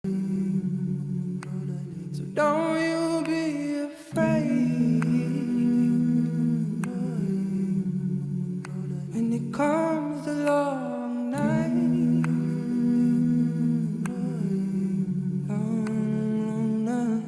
So don't you be afraid when it comes the long night. Long night.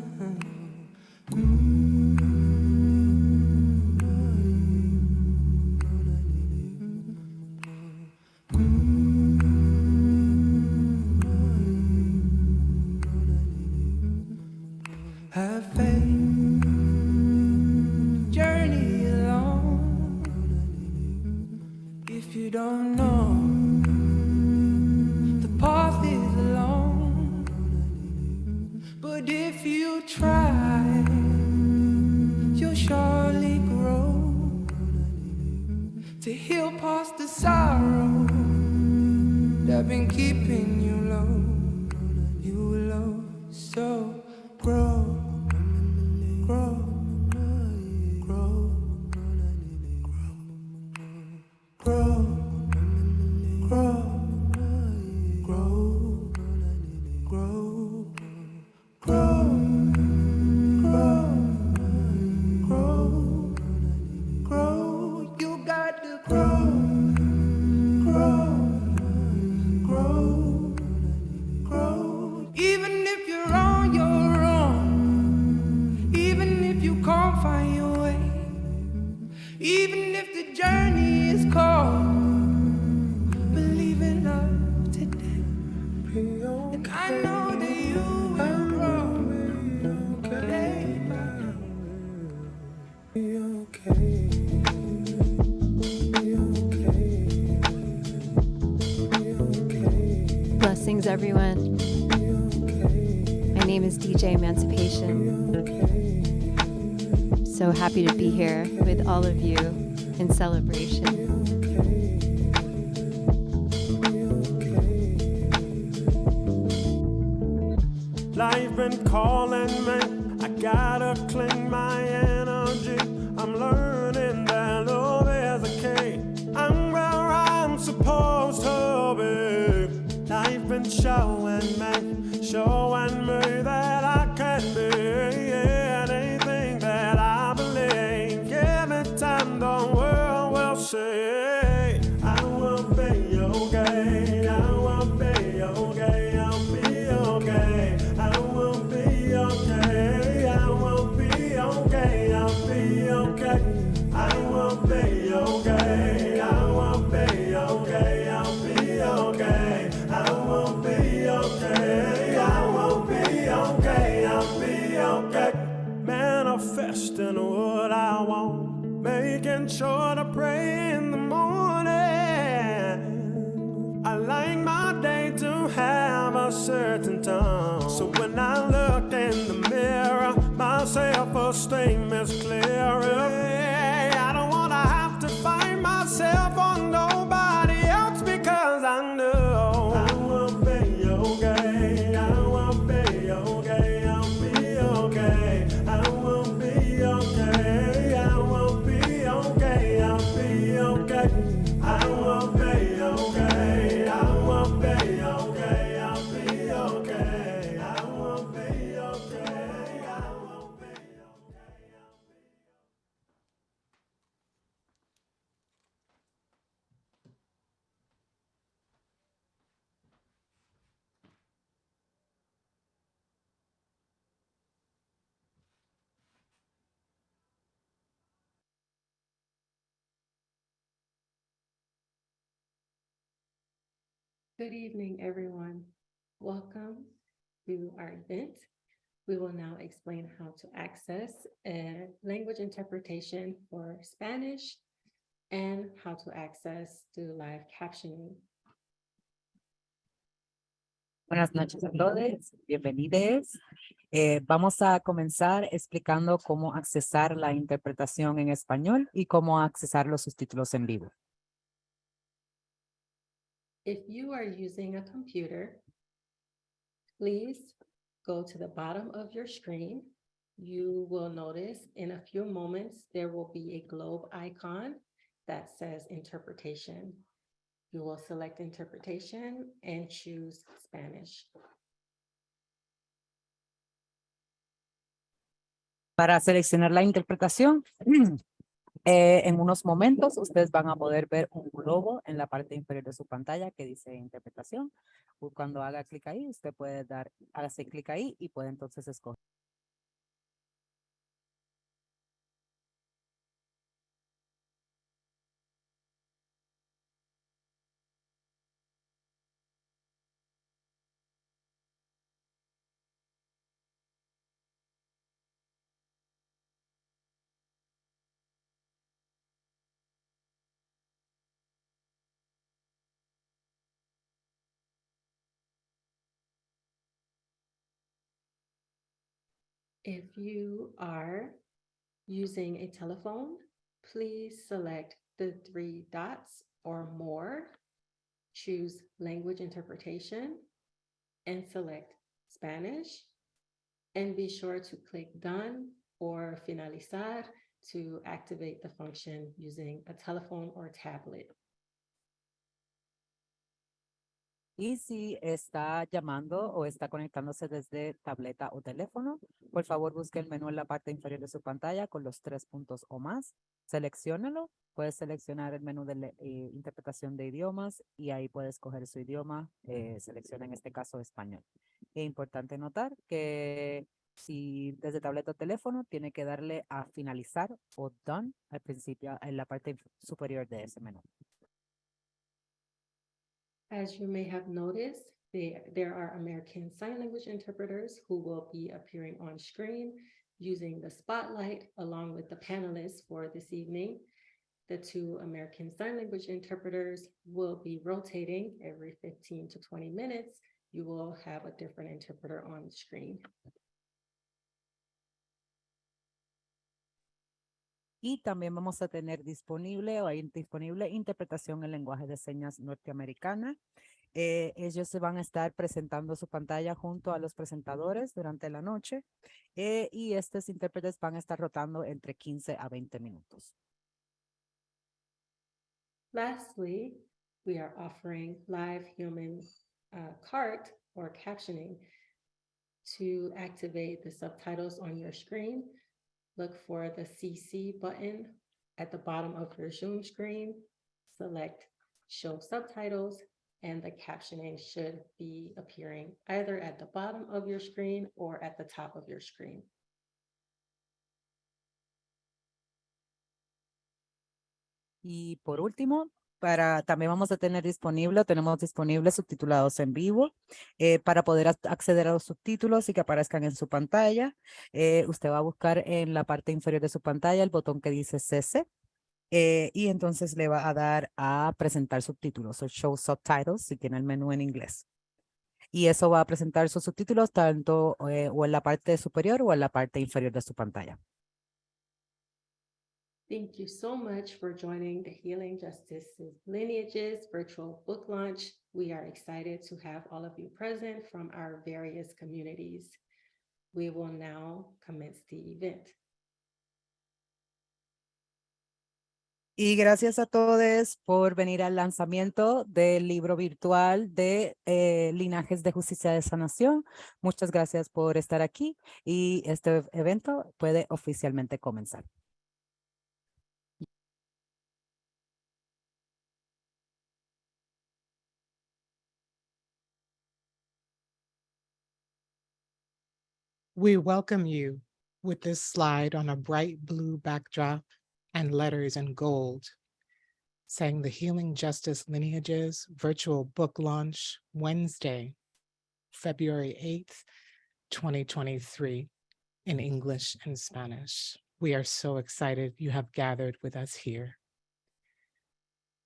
Have faith, journey along. If you don't know, the path is long. But if you try, you'll surely grow to heal past the sorrow that been keeping you low. You will also grow. Grow, grow, grow, grow, grow, grow, grow, grow, grow. You got to grow, grow, grow, grow. Even if you're on your own, even if you can't find your way, even if the journey is cold, believe in love today. And I know that you will grow day by day. Blessings, everyone. My name is DJ Emancipation. So happy to be here with all of you in celebration. Life been calling me, I gotta clean my energy. I'm learning that love is a key. I'm where I'm supposed to be. Life been showing me that I can be anything that I believe. Give it time, the world will see. I will be okay, I will be okay, I'll be okay. I will be okay, I will be okay, I'll be okay. I will be okay, I will be okay, I'll be okay. I will be okay, I will be okay, I'll be okay. Manifesting what I want, making sure to pray in the morning. I like my day to have a certain tone. So when I look in the mirror, my self-esteem is clearer. I don't wanna have to find myself on nobody else because I know I will be okay, I will be okay, I'll be okay. I will be okay, I will be okay, I'll be okay. I will be okay, I will be okay, I'll be okay. I will be okay, I will be okay. Good evening, everyone. Welcome to our event. We will now explain how to access a language interpretation for Spanish and how to access the live captioning. Buenas noches a todos, bienvenidos. Vamos a comenzar explicando cómo accesar la interpretación en español y cómo accesar los subtítulos en vivo. If you are using a computer, please go to the bottom of your screen. You will notice in a few moments, there will be a globe icon that says interpretation. You will select interpretation and choose Spanish. Para seleccionar la interpretación, en unos momentos ustedes van a poder ver un globo en la parte inferior de su pantalla que dice interpretación. Cuando haga clic ahí, usted puede hágase clic ahí y puede entonces escoger. If you are using a telephone, please select the three dots or more, choose language interpretation, and select Spanish. And be sure to click done or finalizar to activate the function using a telephone or tablet. Y si está llamando o está conectándose desde tableta o teléfono, por favor busque el menú en la parte inferior de su pantalla con los 3 puntos o más. Selecciónalo. Puedes seleccionar el menú de interpretación de idiomas y ahí puedes escoger su idioma. Selecciona en este caso español. Es importante notar que si desde tableta o teléfono, tiene que darle a finalizar o done al principio en la parte superior de ese menú. As you may have noticed, there are American Sign Language interpreters who will be appearing on screen using the spotlight along with the panelists for this evening. The two American Sign Language interpreters will be rotating every 15 to 20 minutes. You will have a different interpreter on the screen. Y también vamos a tener disponible interpretación en lenguaje de señas norteamericana. Ellos se van a estar presentando su pantalla junto a los presentadores durante la noche y estos intérpretes van a estar rotando entre 15 a 20 minutos. Lastly, we are offering live human CART or captioning. To activate the subtitles on your screen, look for the CC button at the bottom of your Zoom screen, select Show Subtitles, and the captioning should be appearing either at the bottom of your screen or at the top of your screen. Y por último, también tenemos disponibles subtitulados en vivo. Para poder acceder a los subtítulos y que aparezcan en su pantalla, usted va a buscar en la parte inferior de su pantalla el botón que dice CC y entonces le va a dar a presentar subtítulos o Show Subtitles si tiene el menú en inglés. Y eso va a presentar sus subtítulos tanto o en la parte superior o en la parte inferior de su pantalla. Thank you so much for joining the Healing Justice Lineages virtual book launch. We are excited to have all of you present from our various communities. We will now commence the event. Y gracias a todos por venir al lanzamiento del libro virtual de Linajes de Justicia de Sanación. Muchas gracias por estar aquí y este evento puede oficialmente comenzar. We welcome you with this slide on a bright blue backdrop and letters in gold, saying the Healing Justice Lineages virtual book launch Wednesday, February 8th, 2023 in English and Spanish. We are so excited you have gathered with us here.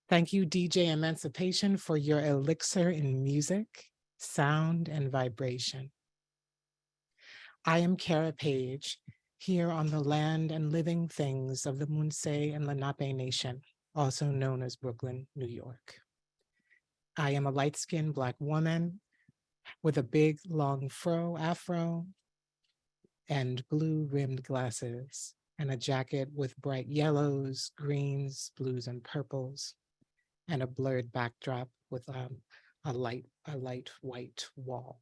Thank you, DJ Emancipation, for your elixir in music, sound, and vibration. I am Cara Page, here on the land and living things of the Munsee and Lenape Nation, also known as Brooklyn, New York. I am a light-skinned Black woman with a big, long afro, and blue-rimmed glasses, and a jacket with bright yellows, greens, blues, and purples, and a blurred backdrop with a light white wall.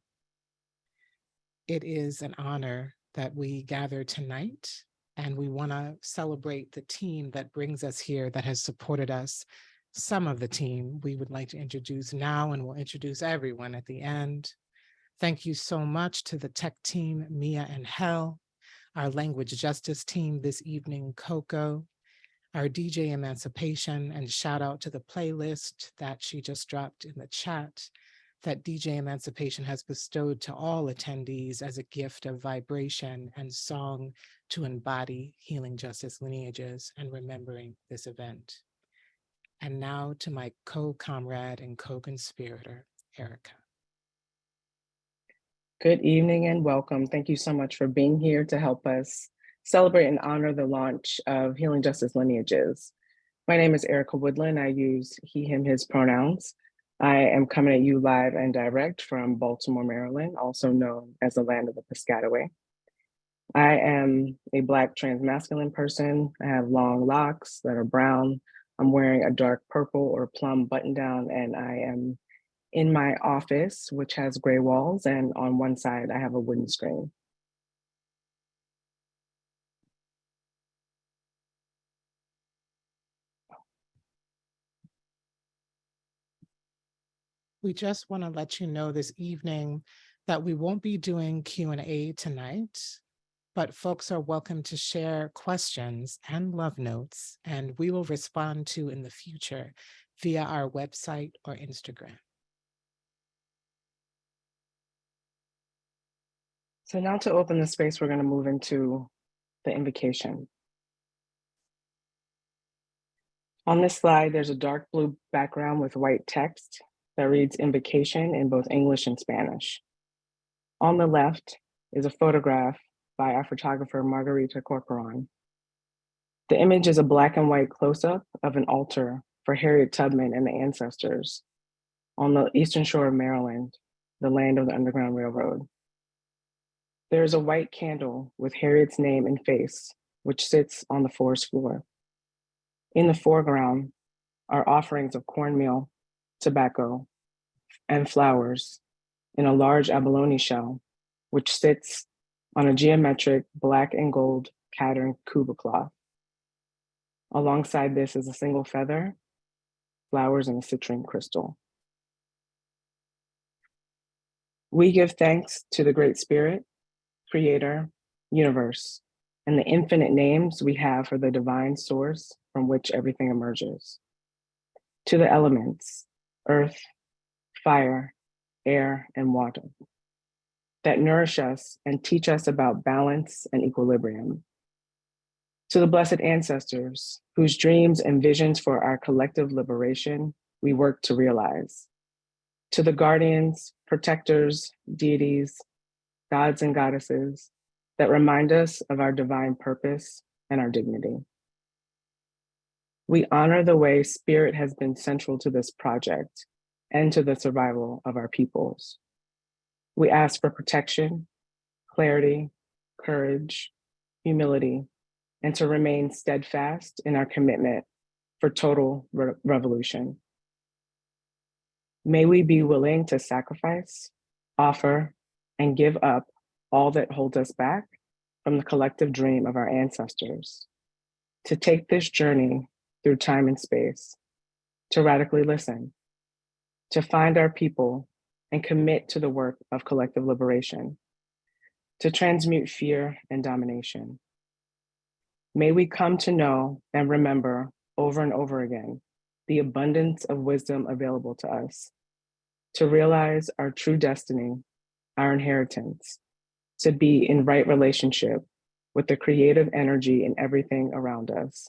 It is an honor that we gather tonight, and we want to celebrate the team that brings us here, that has supported us. Some of the team we would like to introduce now, and we'll introduce everyone at the end. Thank you so much to the tech team, Mia and Hel, our language justice team this evening, Coco, our DJ Emancipation, and shout out to the playlist that she just dropped in the chat that DJ Emancipation has bestowed to all attendees as a gift of vibration and song to embody healing justice lineages and remembering this event. And now to my co-comrade and co-conspirator, Erica. Good evening and welcome. Thank you so much for being here to help us celebrate and honor the launch of Healing Justice Lineages. My name is Erica Woodland. I use he, him, his pronouns. I am coming at you live and direct from Baltimore, Maryland, also known as the land of the Piscataway. I am a Black transmasculine person. I have long locks that are brown. I'm wearing a dark purple or plum button down, and I am in my office, which has gray walls, and on one side I have a wooden screen. We just want to let you know this evening that we won't be doing Q&A tonight, but folks are welcome to share questions and love notes, and we will respond to in the future via our website or Instagram. So now to open the space, we're going to move into the invocation. On this slide, there's a dark blue background with white text that reads invocation in both English and Spanish. On the left is a photograph by our photographer, Margarita Corcoran. The image is a black and white close-up of an altar for Harriet Tubman and the ancestors on the eastern shore of Maryland, the land of the Underground Railroad. There is a white candle with Harriet's name and face, which sits on the forest floor. In the foreground are offerings of cornmeal, tobacco, and flowers in a large abalone shell, which sits on a geometric black and gold patterned kuba cloth. Alongside this is a single feather, flowers, and a citrine crystal. We give thanks to the Great Spirit, Creator, Universe, and the infinite names we have for the divine source from which everything emerges. To the elements, earth, fire, air, and water, that nourish us and teach us about balance and equilibrium. To the blessed ancestors, whose dreams and visions for our collective liberation we work to realize. To the guardians, protectors, deities, gods and goddesses that remind us of our divine purpose and our dignity. We honor the way spirit has been central to this project and to the survival of our peoples. We ask for protection, clarity, courage, humility, and to remain steadfast in our commitment for total revolution. May we be willing to sacrifice, offer, and give up all that holds us back from the collective dream of our ancestors, to take this journey through time and space, to radically listen, to find our people and commit to the work of collective liberation, to transmute fear and domination. May we come to know and remember over and over again the abundance of wisdom available to us, to realize our true destiny, our inheritance, to be in right relationship with the creative energy in everything around us,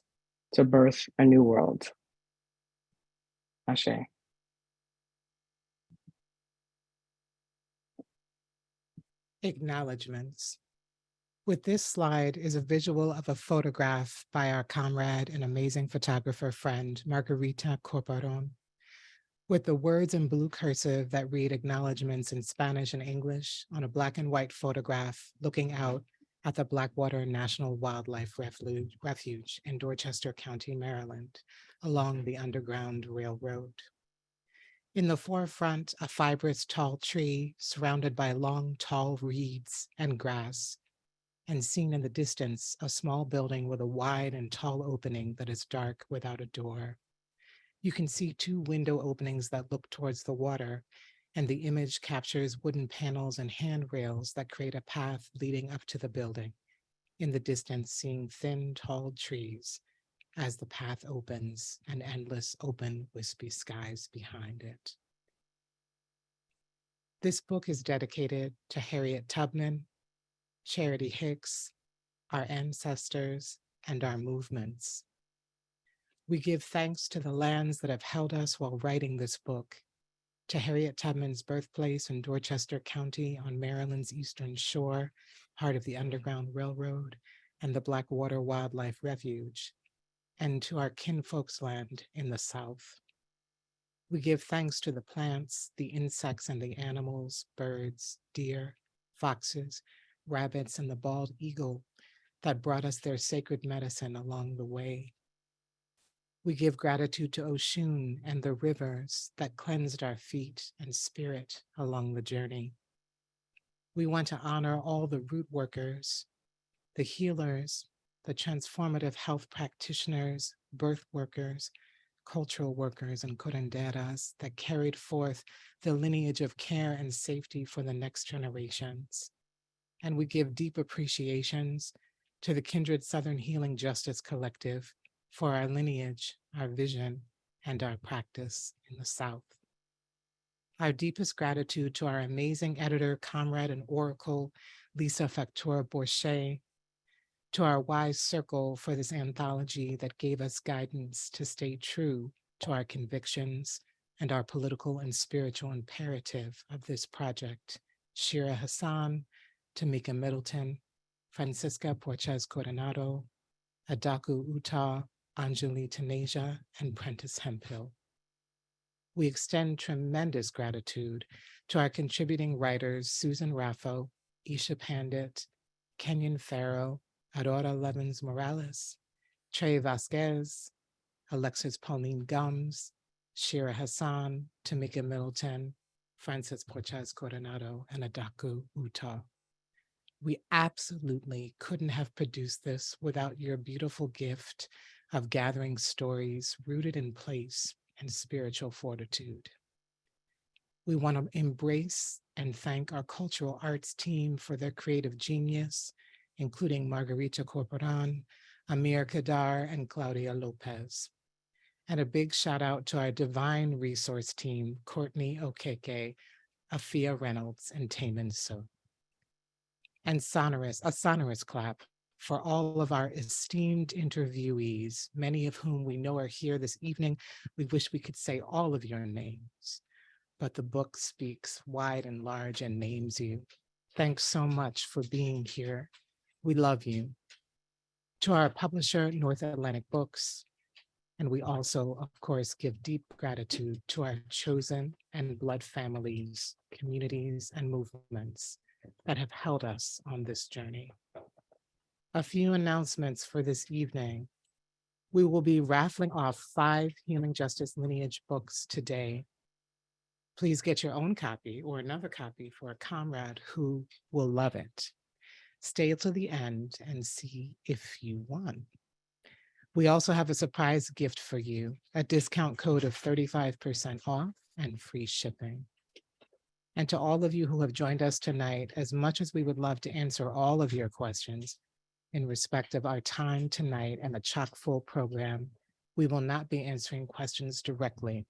to birth a new world. Ashe. Acknowledgements. With this slide is a visual of a photograph by our comrade and amazing photographer friend, Margarita Corcoran, with the words in blue cursive that read acknowledgements in Spanish and English on a black and white photograph looking out at the Blackwater National Wildlife Refuge in Dorchester County, Maryland, along the Underground Railroad. In the forefront, a fibrous tall tree surrounded by long, tall reeds and grass. and seen in the distance a small building with a wide and tall opening that is dark without a door. You can see two window openings that look towards the water, and the image captures wooden panels and handrails that create a path leading up to the building. In the distance, seeing thin, tall trees as the path opens and endless open, wispy skies behind it. This book is dedicated to Harriet Tubman, Charity Hicks, our ancestors, and our movements. We give thanks to the lands that have held us while writing this book, to Harriet Tubman's birthplace in Dorchester County on Maryland's Eastern Shore, heart of the Underground Railroad and the Blackwater Wildlife Refuge, and to our kinfolk's land in the South. We give thanks to the plants, the insects and the animals, birds, deer, foxes, rabbits, and the bald eagle that brought us their sacred medicine along the way. We give gratitude to Oshun and the rivers that cleansed our feet and spirit along the journey. We want to honor all the root workers, the healers, the transformative health practitioners, birth workers, cultural workers, and curanderas that carried forth the lineage of care and safety for the next generations. And we give deep appreciations to the Kindred Southern Healing Justice Collective for our lineage, our vision, and our practice in the South. Our deepest gratitude to our amazing editor, comrade, and oracle, Lisa Factura-Borchet, to our wise circle for this anthology that gave us guidance to stay true to our convictions and our political and spiritual imperative of this project, Shira Hassan, Tamika Middleton, Francisca Porches Coronado, Adaku Utah, Anjali Taneja, and Prentice Hemphill. We extend tremendous gratitude to our contributing writers, Susan Raffo, Isha Pandit, Kenyon Farrow, Aurora Levins Morales, Trey Vasquez, Alexis Pauline Gums, Shira Hassan, Tamika Middleton, Francis Porches Coronado, and Adaku Utah. We absolutely couldn't have produced this without your beautiful gift of gathering stories rooted in place and spiritual fortitude. We want to embrace and thank our cultural arts team for their creative genius, including Margarita Corporan, Amir Kadar, and Claudia Lopez. And a big shout out to our divine resource team, Courtney Okeke, Afia Reynolds, and Taman So. And a sonorous clap for all of our esteemed interviewees, many of whom we know are here this evening. We wish we could say all of your names, but the book speaks wide and large and names you. Thanks so much for being here. We love you. To our publisher, North Atlantic Books, and we also, of course, give deep gratitude to our chosen and blood families, communities, and movements that have held us on this journey. A few announcements for this evening. We will be raffling off 5 Healing Justice Lineage books today. Please get your own copy or another copy for a comrade who will love it. Stay till the end and see if you won. We also have a surprise gift for you, a discount code of 35% off and free shipping. And to all of you who have joined us tonight, as much as we would love to answer all of your questions, in respect of our time tonight and the chock-full program, we will not be answering questions directly,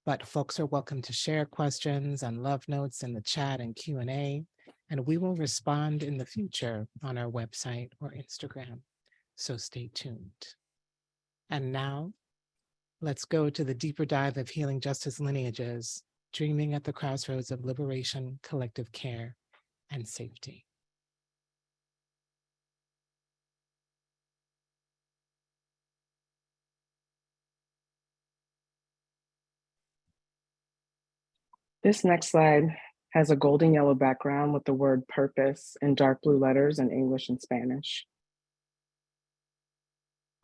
but folks are welcome to share questions and love notes in the chat and Q&A, and we will respond in the future on our website or Instagram, so stay tuned. And now, let's go to the deeper dive of Healing Justice Lineages, dreaming at the crossroads of liberation, collective care, and safety. This next slide has a golden yellow background with the word purpose in dark blue letters in English and Spanish.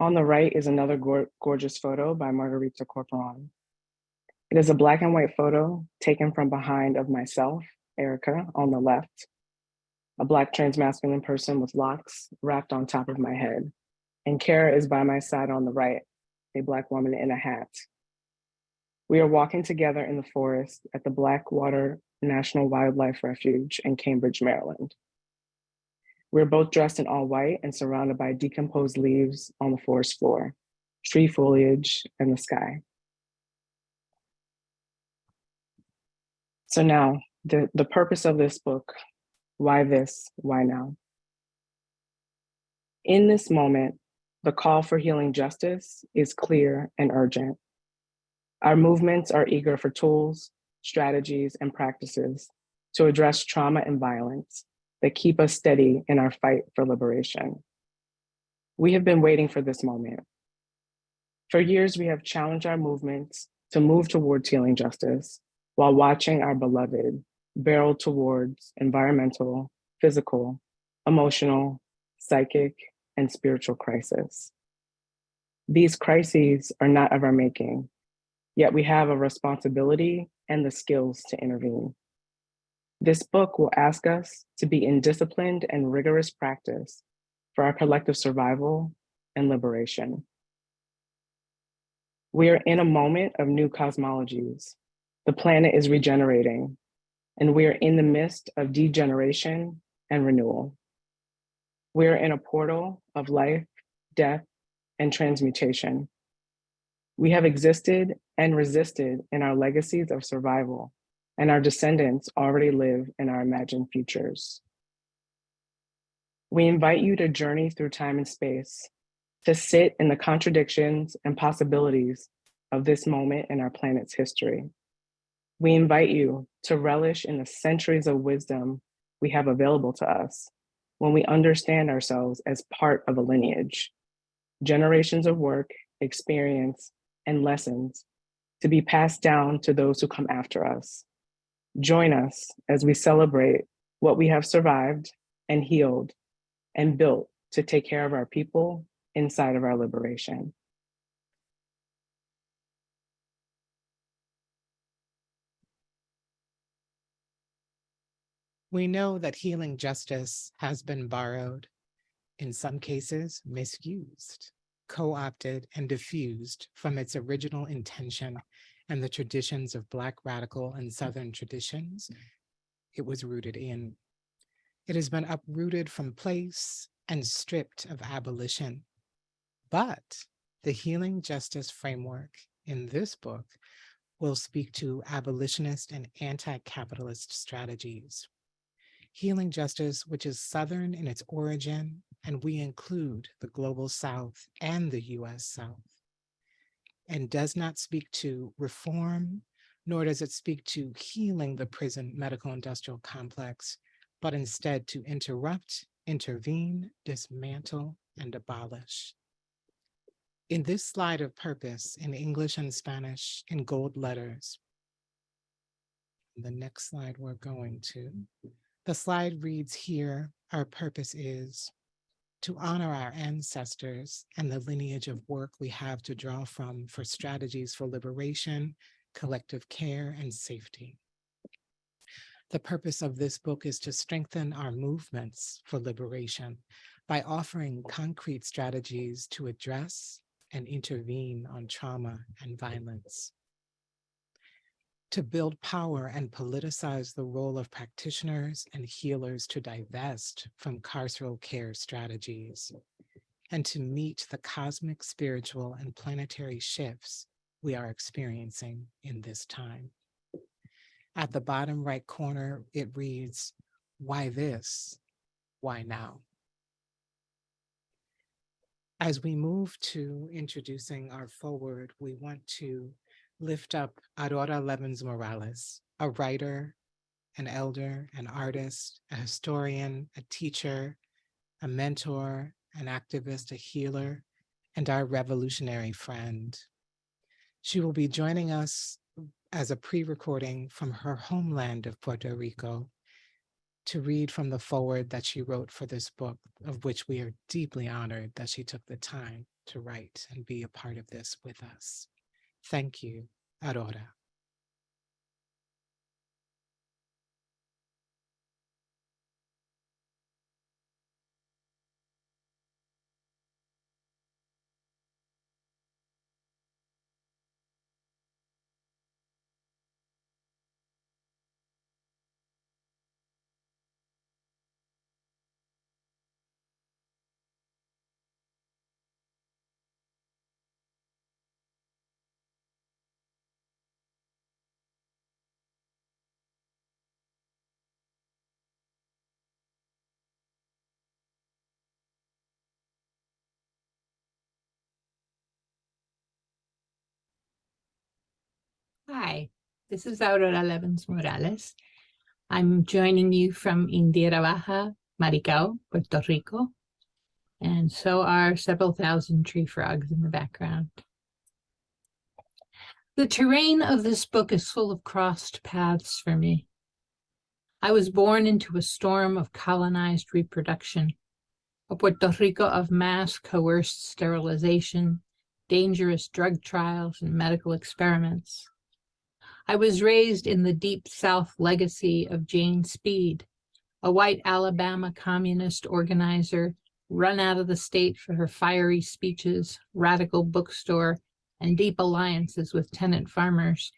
On the right is another gorgeous photo by Margarita Corporan. It is a black and white photo taken from behind of myself, Erica, on the left, a Black transmasculine person with locks wrapped on top of my head. And Cara is by my side on the right, a Black woman in a hat. We are walking together in the forest at the Blackwater National Wildlife Refuge in Cambridge, Maryland. We're both dressed in all white and surrounded by decomposed leaves on the forest floor, tree foliage, and the sky. So now, the purpose of this book, why this, why now? In this moment, the call for healing justice is clear and urgent. Our movements are eager for tools, strategies, and practices to address trauma and violence that keep us steady in our fight for liberation. We have been waiting for this moment. For years, we have challenged our movements to move towards healing justice while watching our beloved barrel towards environmental, physical, emotional, psychic, and spiritual crisis. These crises are not of our making, yet we have a responsibility and the skills to intervene. This book will ask us to be in disciplined and rigorous practice for our collective survival and liberation. We are in a moment of new cosmologies. The planet is regenerating, and we are in the midst of degeneration and renewal. We are in a portal of life, death, and transmutation. We have existed and resisted in our legacies of survival, and our descendants already live in our imagined futures. We invite you to journey through time and space, to sit in the contradictions and possibilities of this moment in our planet's history. We invite you to relish in the centuries of wisdom we have available to us when we understand ourselves as part of a lineage, generations of work, experience, and lessons to be passed down to those who come after us. Join us as we celebrate what we have survived and healed and built to take care of our people inside of our liberation. We know that healing justice has been borrowed, in some cases misused, co-opted, and diffused from its original intention and the traditions of Black radical and Southern traditions it was rooted in. It has been uprooted from place and stripped of abolition. But the healing justice framework in this book will speak to abolitionist and anti-capitalist strategies. Healing justice, which is Southern in its origin, and we include the global South and the US South, and does not speak to reform, nor does it speak to healing the prison medical industrial complex, but instead to interrupt, intervene, dismantle, and abolish. In this slide of purpose in English and Spanish in gold letters, the next slide we're going to, the slide reads here, our purpose is to honor our ancestors and the lineage of work we have to draw from for strategies for liberation, collective care, and safety. The purpose of this book is to strengthen our movements for liberation by offering concrete strategies to address and intervene on trauma and violence, to build power and politicize the role of practitioners and healers to divest from carceral care strategies, and to meet the cosmic, spiritual, and planetary shifts we are experiencing in this time. At the bottom right corner, it reads, why this, why now? As we move to introducing our forward, we want to lift up Aurora Levens Morales, a writer, an elder, an artist, a historian, a teacher, a mentor, an activist, a healer, and our revolutionary friend. She will be joining us as a pre-recording from her homeland of Puerto Rico to read from the foreword that she wrote for this book, of which we are deeply honored that she took the time to write and be a part of this with us. Thank you, Aurora. Hi, this is Aurora Levens Morales. I'm joining you from Indira Baja, Maricao, Puerto Rico. And so are several thousand tree frogs in the background. The terrain of this book is full of crossed paths for me. I was born into a storm of colonized reproduction, a Puerto Rico of mass coerced sterilization, dangerous drug trials, and medical experiments. I was raised in the deep South legacy of Jane Speed, a white Alabama communist organizer run out of the state for her fiery speeches, radical bookstore, and deep alliances with tenant farmers,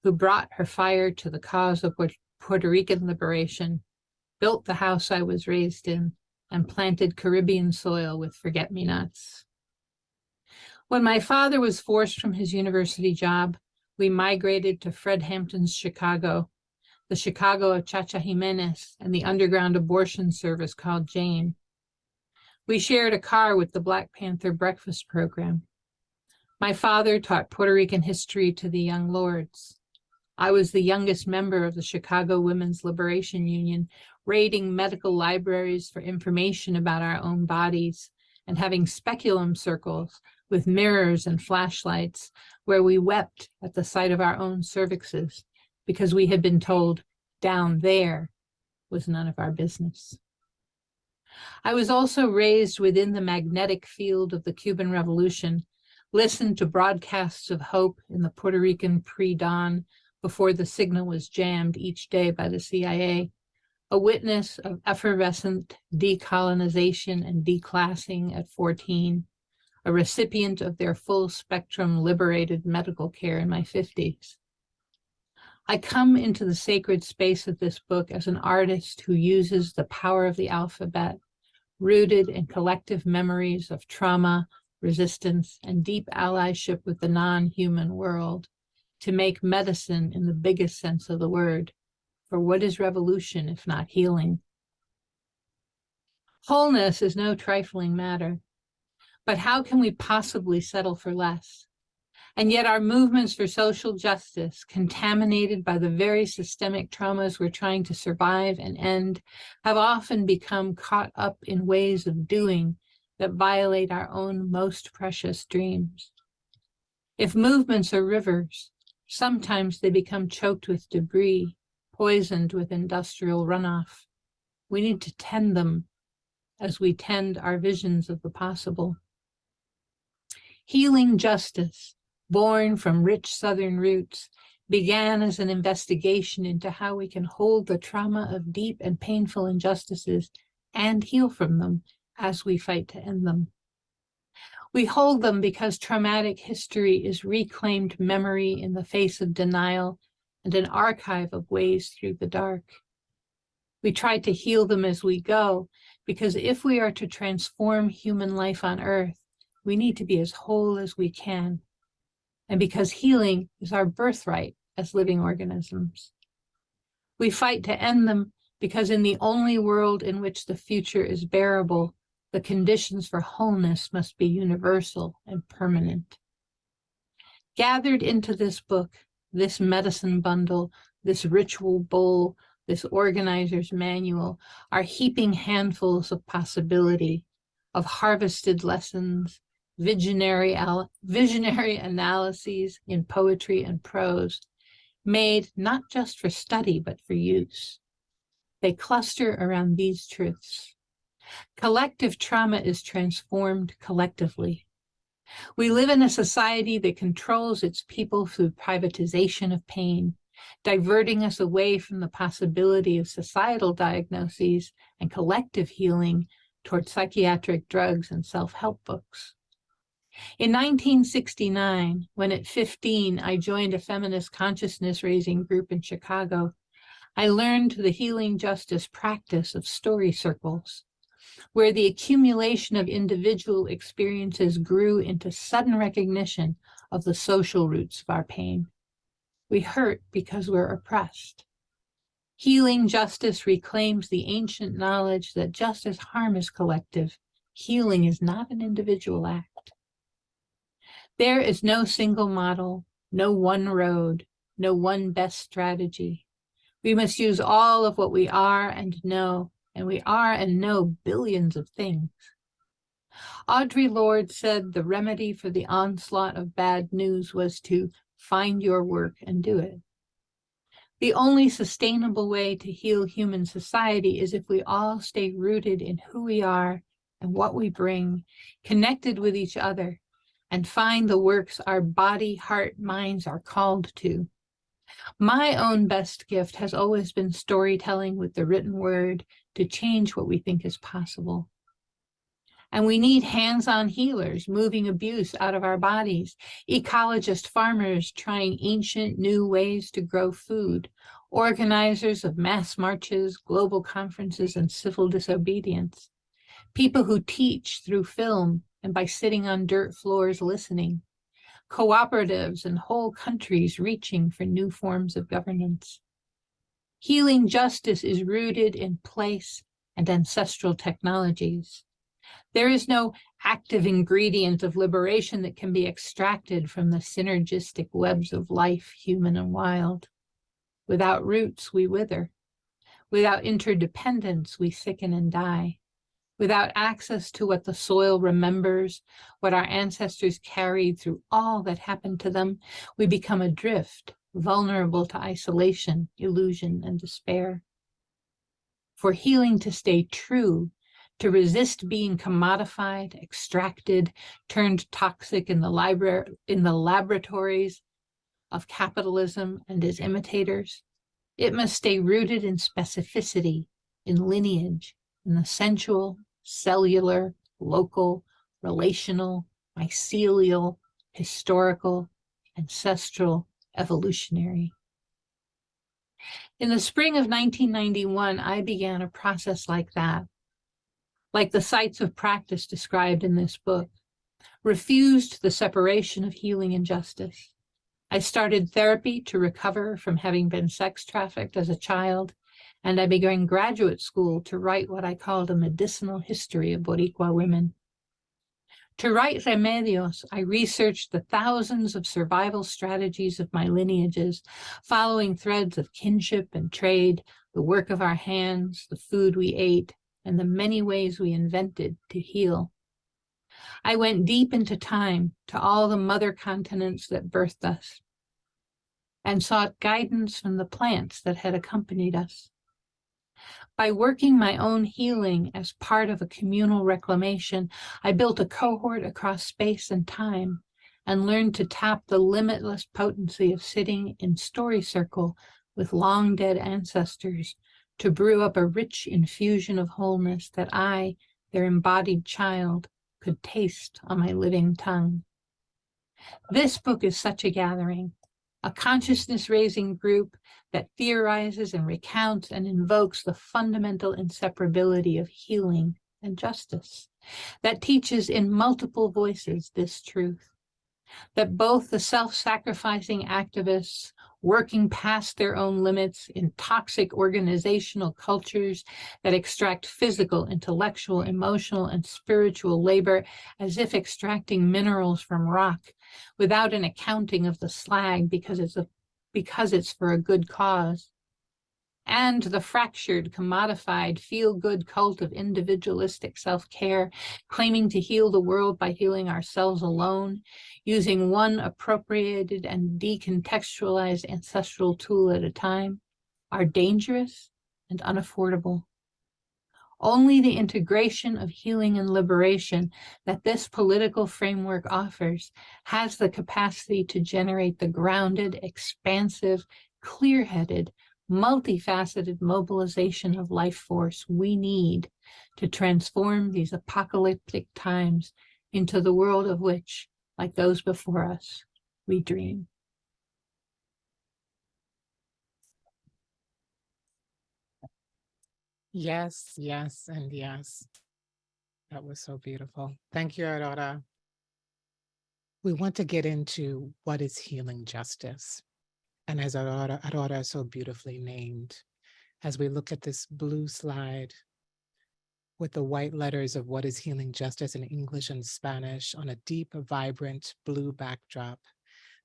who brought her fire to the cause of Puerto Rican liberation, built the house I was raised in, and planted Caribbean soil with forget-me-nots. When my father was forced from his university job, we migrated to Fred Hampton's Chicago, the Chicago of Chacha Jimenez, and the underground abortion service called Jane. We shared a car with the Black Panther breakfast program. My father taught Puerto Rican history to the young lords. I was the youngest member of the Chicago Women's Liberation Union, raiding medical libraries for information about our own bodies and having speculum circles with mirrors and flashlights where we wept at the sight of our own cervixes because we had been told down there was none of our business. I was also raised within the magnetic field of the Cuban Revolution, listened to broadcasts of hope in the Puerto Rican pre-dawn before the signal was jammed each day by the CIA, a witness of effervescent decolonization and declassing at 14, a recipient of their full spectrum liberated medical care in my 50s. I come into the sacred space of this book as an artist who uses the power of the alphabet, rooted in collective memories of trauma, resistance, and deep allyship with the non-human world, to make medicine in the biggest sense of the word. For what is revolution if not healing? Wholeness is no trifling matter, but how can we possibly settle for less? And yet our movements for social justice, contaminated by the very systemic traumas we're trying to survive and end, have often become caught up in ways of doing that violate our own most precious dreams. If movements are rivers, sometimes they become choked with debris, poisoned with industrial runoff. We need to tend them as we tend our visions of the possible. Healing Justice, born from rich Southern roots, began as an investigation into how we can hold the trauma of deep and painful injustices and heal from them as we fight to end them. We hold them because traumatic history is reclaimed memory in the face of denial and an archive of ways through the dark. We try to heal them as we go, because if we are to transform human life on Earth, we need to be as whole as we can, and because healing is our birthright as living organisms. We fight to end them because in the only world in which the future is bearable, the conditions for wholeness must be universal and permanent. Gathered into this book, this medicine bundle, this ritual bowl, this organizer's manual, are heaping handfuls of possibility, of harvested lessons, visionary analyses in poetry and prose, made not just for study, but for use. They cluster around these truths. Collective trauma is transformed collectively. We live in a society that controls its people through privatization of pain, diverting us away from the possibility of societal diagnoses and collective healing toward psychiatric drugs and self-help books. In 1969, when at 15 I joined a feminist consciousness-raising group in Chicago, I learned the healing justice practice of story circles, where the accumulation of individual experiences grew into sudden recognition of the social roots of our pain. We hurt because we're oppressed. Healing justice reclaims the ancient knowledge that just as harm is collective, healing is not an individual act. There is no single model, no one road, no one best strategy. We must use all of what we are and know, and we are and know billions of things. Audre Lorde said the remedy for the onslaught of bad news was to find your work and do it. The only sustainable way to heal human society is if we all stay rooted in who we are and what we bring, connected with each other, and find the works our body, heart, minds are called to. My own best gift has always been storytelling with the written word to change what we think is possible. And we need hands-on healers moving abuse out of our bodies, ecologist farmers trying ancient new ways to grow food, organizers of mass marches, global conferences, and civil disobedience, people who teach through film and by sitting on dirt floors listening, cooperatives and whole countries reaching for new forms of governance. Healing justice is rooted in place and ancestral technologies. There is no active ingredient of liberation that can be extracted from the synergistic webs of life, human and wild. Without roots, we wither. Without interdependence, we sicken and die. Without access to what the soil remembers, what our ancestors carried through all that happened to them, we become adrift, vulnerable to isolation, illusion, and despair. For healing to stay true, to resist being commodified, extracted, turned toxic in the laboratories of capitalism and its imitators, it must stay rooted in specificity, in lineage, in the sensual, cellular, local, relational, mycelial, historical, ancestral, evolutionary. In the spring of 1991, I began a process like that, like the sites of practice described in this book, refused the separation of healing and justice. I started therapy to recover from having been sex trafficked as a child, and I began graduate school to write what I called a medicinal history of Boricua women. To write Remedios, I researched the thousands of survival strategies of my lineages, following threads of kinship and trade, the work of our hands, the food we ate, and the many ways we invented to heal. I went deep into time, to all the mother continents that birthed us, and sought guidance from the plants that had accompanied us. By working my own healing as part of a communal reclamation, I built a cohort across space and time and learned to tap the limitless potency of sitting in story circle with long dead ancestors to brew up a rich infusion of wholeness that I, their embodied child, could taste on my living tongue. This book is such a gathering, a consciousness-raising group that theorizes and recounts and invokes the fundamental inseparability of healing and justice, that teaches in multiple voices this truth, that both the self-sacrificing activists working past their own limits in toxic organizational cultures that extract physical, intellectual, emotional, and spiritual labor as if extracting minerals from rock without an accounting of the slag because it's for a good cause, and the fractured, commodified, feel-good cult of individualistic self-care, claiming to heal the world by healing ourselves alone, using one appropriated and decontextualized ancestral tool at a time, are dangerous and unaffordable. Only the integration of healing and liberation that this political framework offers has the capacity to generate the grounded, expansive, clear-headed, multifaceted mobilization of life force we need to transform these apocalyptic times into the world of which, like those before us, we dream. Yes, yes, and yes. That was so beautiful. Thank you, Aurora. We want to get into what is healing justice. And as Aurora so beautifully named, as we look at this blue slide with the white letters of what is healing justice in English and Spanish on a deep, vibrant blue backdrop,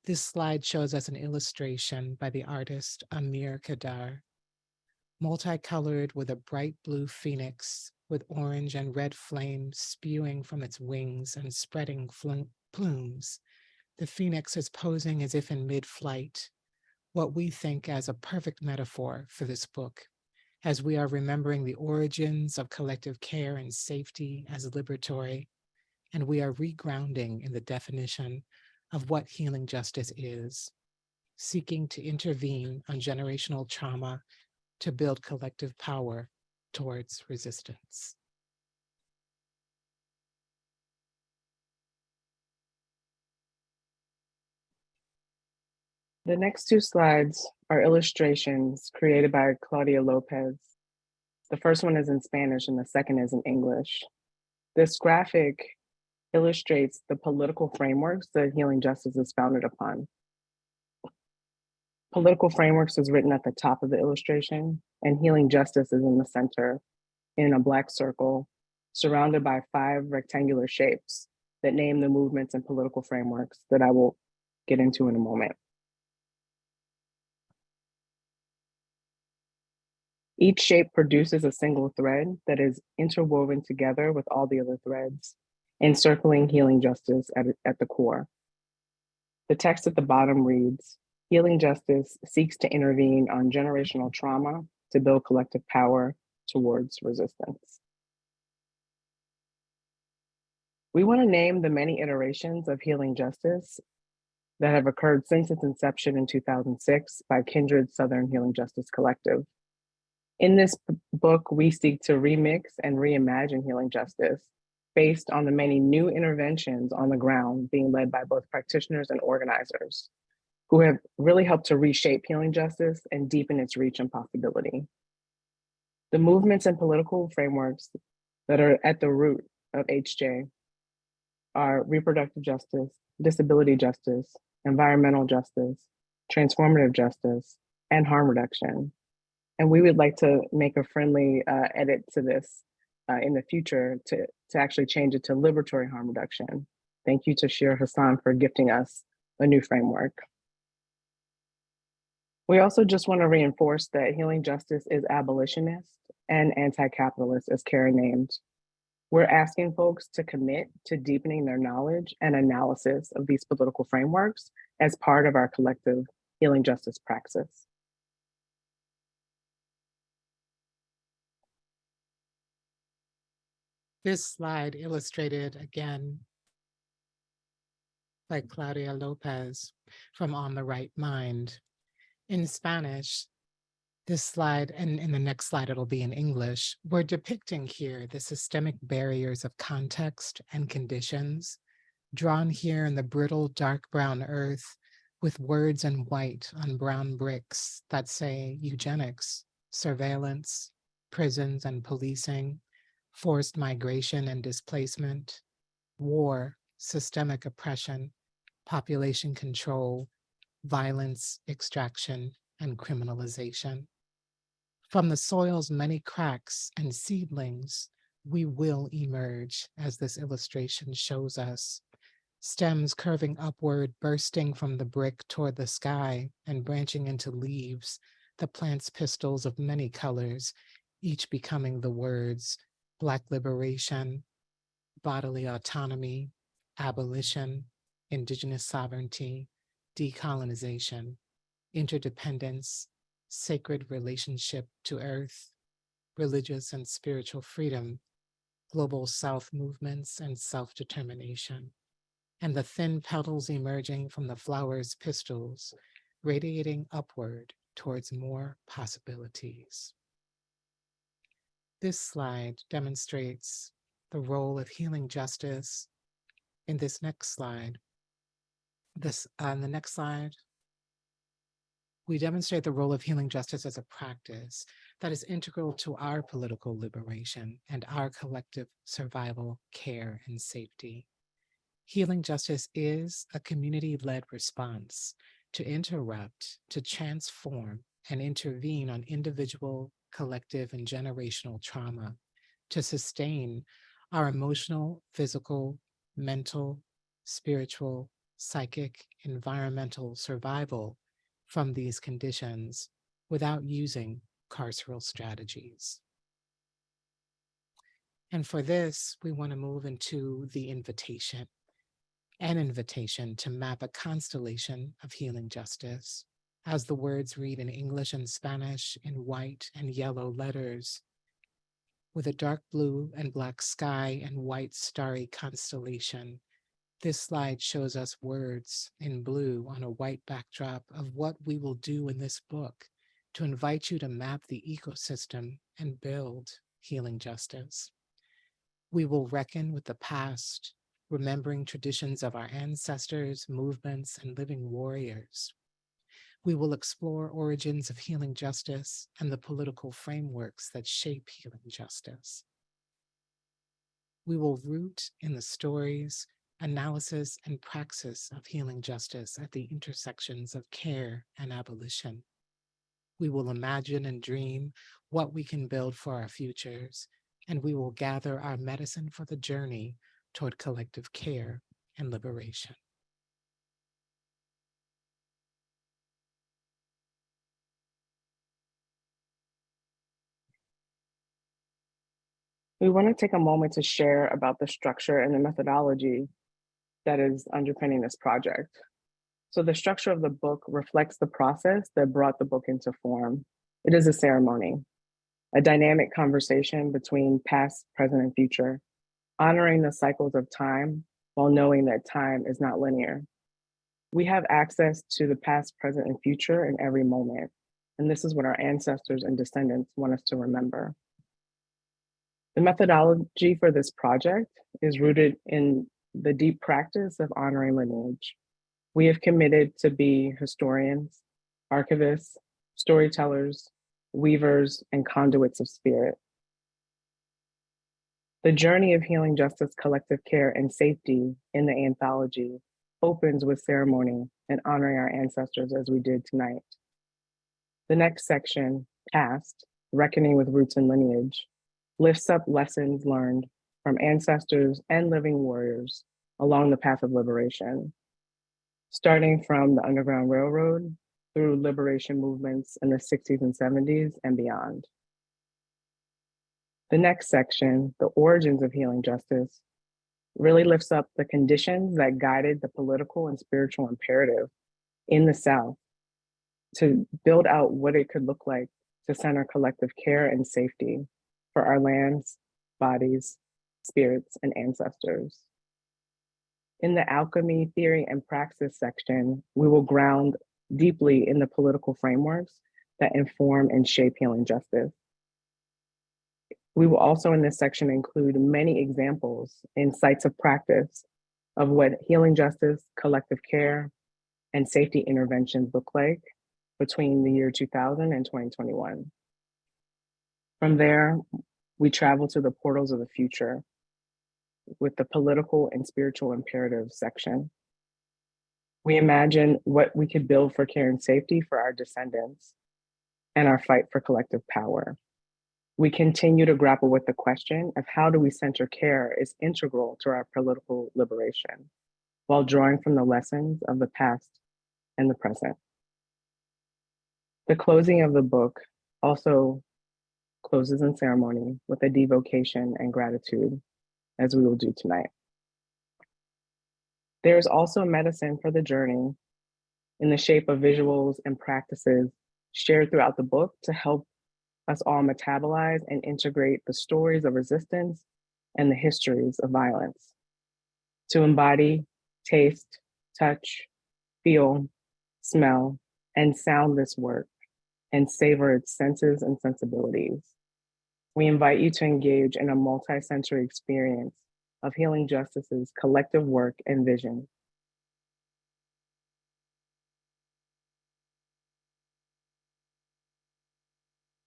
This slide shows us an illustration by the artist Amir Kadar, multicolored with a bright blue phoenix with orange and red flames spewing from its wings and spreading plumes. The phoenix is posing as if in mid-flight, what we think as a perfect metaphor for this book, as we are remembering the origins of collective care and safety as liberatory, and we are regrounding in the definition of what healing justice is, seeking to intervene on generational trauma to build collective power towards resistance. The next two slides are illustrations created by Claudia Lopez. The first one is in Spanish and the second is in English. This graphic illustrates the political frameworks that healing justice is founded upon. Political frameworks is written at the top of the illustration, and healing justice is in the center in a Black circle surrounded by 5 rectangular shapes that name the movements and political frameworks that I will get into in a moment. Each shape produces a single thread that is interwoven together with all the other threads, encircling healing justice at the core. The text at the bottom reads, "Healing justice seeks to intervene on generational trauma to build collective power towards resistance." We want to name the many iterations of healing justice that have occurred since its inception in 2006 by Kindred Southern Healing Justice Collective. In this book, we seek to remix and reimagine healing justice based on the many new interventions on the ground being led by both practitioners and organizers who have really helped to reshape healing justice and deepen its reach and possibility. The movements and political frameworks that are at the root of HJ are reproductive justice, disability justice, environmental justice, transformative justice, and harm reduction. And we would like to make a friendly edit to this in the future to actually change it to liberatory harm reduction. Thank you to Shir Hassan for gifting us a new framework. We also just want to reinforce that healing justice is abolitionist and anti-capitalist, as Cara named. We're asking folks to commit to deepening their knowledge and analysis of these political frameworks as part of our collective healing justice praxis. This slide illustrated again by Claudia Lopez from On the Right Mind. In Spanish, this slide, and in the next slide it'll be in English, we're depicting here the systemic barriers of context and conditions, drawn here in the brittle dark brown earth with words in white on brown bricks that say eugenics, surveillance, prisons and policing, forced migration and displacement, war, systemic oppression, population control, violence, extraction, and criminalization. From the soil's many cracks and seedlings, we will emerge, as this illustration shows us, stems curving upward, bursting from the brick toward the sky and branching into leaves, the plant's pistils of many colors, each becoming the words Black liberation, bodily autonomy, abolition, Indigenous sovereignty, decolonization, interdependence, sacred relationship to earth, religious and spiritual freedom, global South movements and self-determination, and the thin petals emerging from the flower's pistils, radiating upward towards more possibilities. This slide demonstrates the role of healing justice. In this next slide, on the next slide, we demonstrate the role of healing justice as a practice that is integral to our political liberation and our collective survival, care, and safety. Healing justice is a community-led response to interrupt, to transform, and intervene on individual, collective, and generational trauma, to sustain our emotional, physical, mental, spiritual, psychic, environmental survival from these conditions without using carceral strategies. And for this, we want to move into the invitation, an invitation to map a constellation of healing justice. As the words read in English and Spanish in white and yellow letters, with a dark blue and black sky and white starry constellation. This slide shows us words in blue on a white backdrop of what we will do in this book to invite you to map the ecosystem and build healing justice. We will reckon with the past, remembering traditions of our ancestors, movements, and living warriors. We will explore origins of healing justice and the political frameworks that shape healing justice. We will root in the stories, analysis, and praxis of healing justice at the intersections of care and abolition. We will imagine and dream what we can build for our futures, and we will gather our medicine for the journey toward collective care and liberation. We want to take a moment to share about the structure and the methodology that is underpinning this project. So the structure of the book reflects the process that brought the book into form. It is a ceremony, a dynamic conversation between past, present, and future, honoring the cycles of time while knowing that time is not linear. We have access to the past, present, and future in every moment, and this is what our ancestors and descendants want us to remember. The methodology for this project is rooted in the deep practice of honoring lineage. We have committed to be historians, archivists, storytellers, weavers, and conduits of spirit. The journey of healing justice, collective care, and safety in the anthology opens with ceremony and honoring our ancestors as we did tonight. The next section, Past, Reckoning with Roots and Lineage, lifts up lessons learned from ancestors and living warriors along the path of liberation, starting from the Underground Railroad through liberation movements in the 60s and 70s and beyond. The next section, The Origins of Healing Justice, really lifts up the conditions that guided the political and spiritual imperative in the South to build out what it could look like to center collective care and safety for our lands, bodies, spirits, and ancestors. In the alchemy, theory, and praxis section, we will ground deeply in the political frameworks that inform and shape healing justice. We will also in this section include many examples in sites of practice of what healing justice, collective care, and safety interventions look like between the year 2000 and 2021. From there, we travel to the portals of the future with the political and spiritual imperatives section. We imagine what we could build for care and safety for our descendants and our fight for collective power. We continue to grapple with the question of how do we center care is integral to our political liberation while drawing from the lessons of the past and the present. The closing of the book also closes in ceremony with a devocation and gratitude, as we will do tonight. There is also medicine for the journey in the shape of visuals and practices shared throughout the book to help us all metabolize and integrate the stories of resistance and the histories of violence, to embody, taste, touch, feel, smell, and sound this work and savor its senses and sensibilities. We invite you to engage in a multi-sensory experience of healing justice's collective work and vision.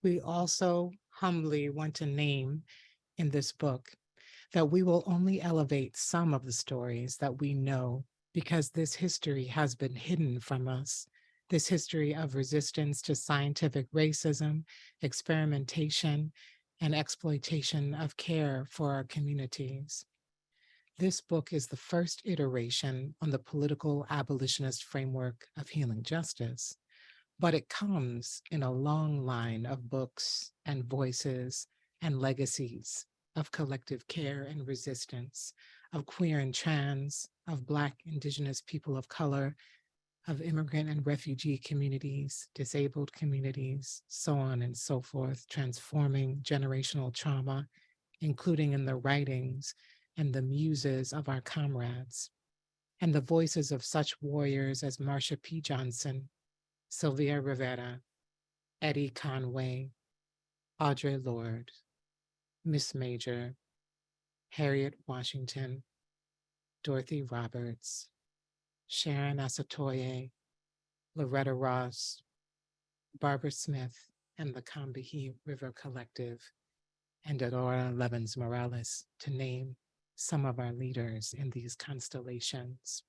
We also humbly want to name in this book that we will only elevate some of the stories that we know because this history has been hidden from us. This history of resistance to scientific racism, experimentation, and exploitation of care for our communities. This book is the first iteration on the political abolitionist framework of healing justice, but it comes in a long line of books and voices and legacies of collective care and resistance, of queer and trans, of Black, Indigenous people of color, of immigrant and refugee communities, disabled communities, so on and so forth, transforming generational trauma, including in the writings and the muses of our comrades, and the voices of such warriors as Marsha P. Johnson, Sylvia Rivera, Eddie Conway, Audre Lorde, Miss Major, Harriet Washington, Dorothy Roberts, Sharon Asatoye, Loretta Ross, Barbara Smith, and the Combahee River Collective, and Aurora Levins Morales, to name some of our leaders in these constellations.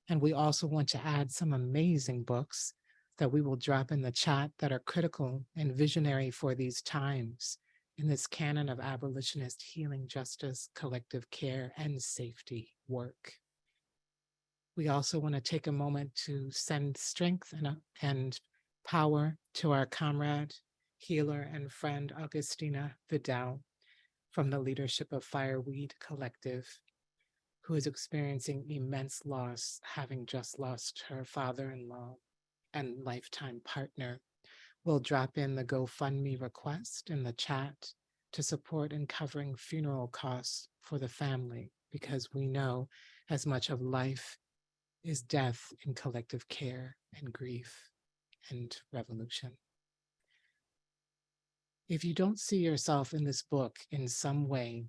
And we also want to add some amazing books that we will drop in the chat that are critical and visionary for these times in this canon of abolitionist healing, justice, collective care, and safety work. We also want to take a moment to send strength and power to our comrade, healer, and friend, Augustina Vidal, from the leadership of Fireweed Collective, who is experiencing immense loss, having just lost her father-in-law and lifetime partner. We'll drop in the GoFundMe request in the chat to support in covering funeral costs for the family, because we know as much of life is death in collective care and grief and revolution. If you don't see yourself in this book in some way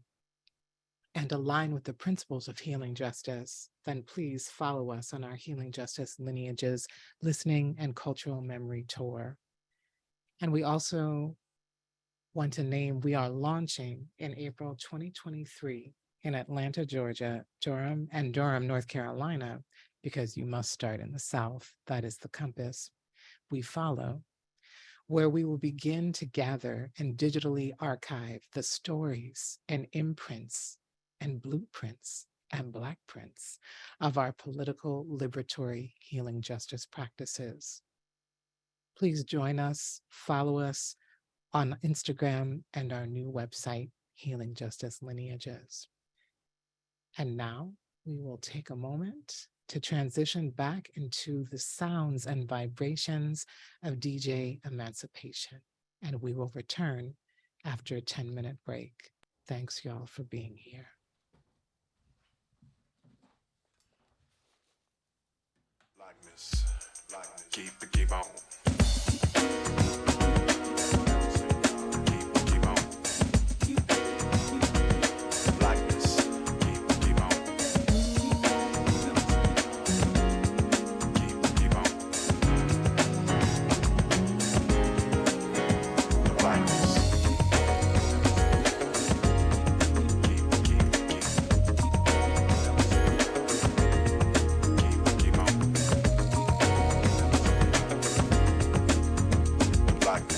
and align with the principles of healing justice, then please follow us on our Healing Justice Lineages Listening and Cultural Memory Tour. And we also want to name, we are launching in April 2023 in Atlanta, Georgia, Durham, North Carolina, because you must start in the South. That is the compass we follow, where we will begin to gather and digitally archive the stories and imprints and blueprints and black prints of our political liberatory healing justice practices. Please join us, follow us on Instagram and our new website, Healing Justice Lineages. And now we will take a moment to transition back into the sounds and vibrations of DJ Emancipation. And we will return after a 10-minute break. Thanks, y'all, for being here. Blackness, keep on. Keep on. Blackness, keep on. Keep on. The blackness. Keep on. Blackness.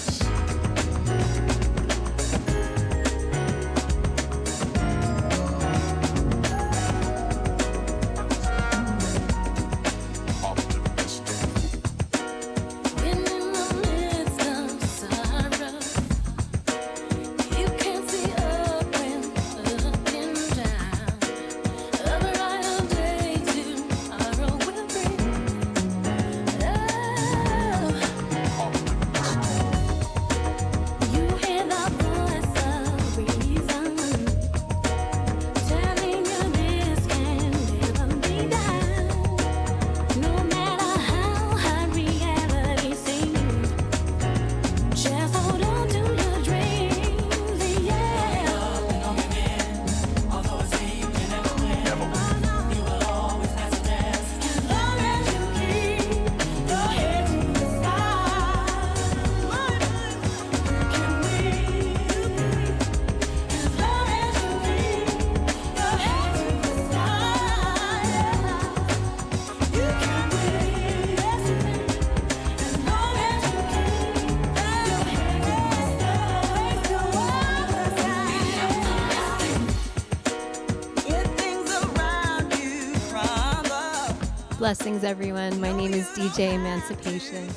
Blessings, everyone. My name is DJ Emancipation.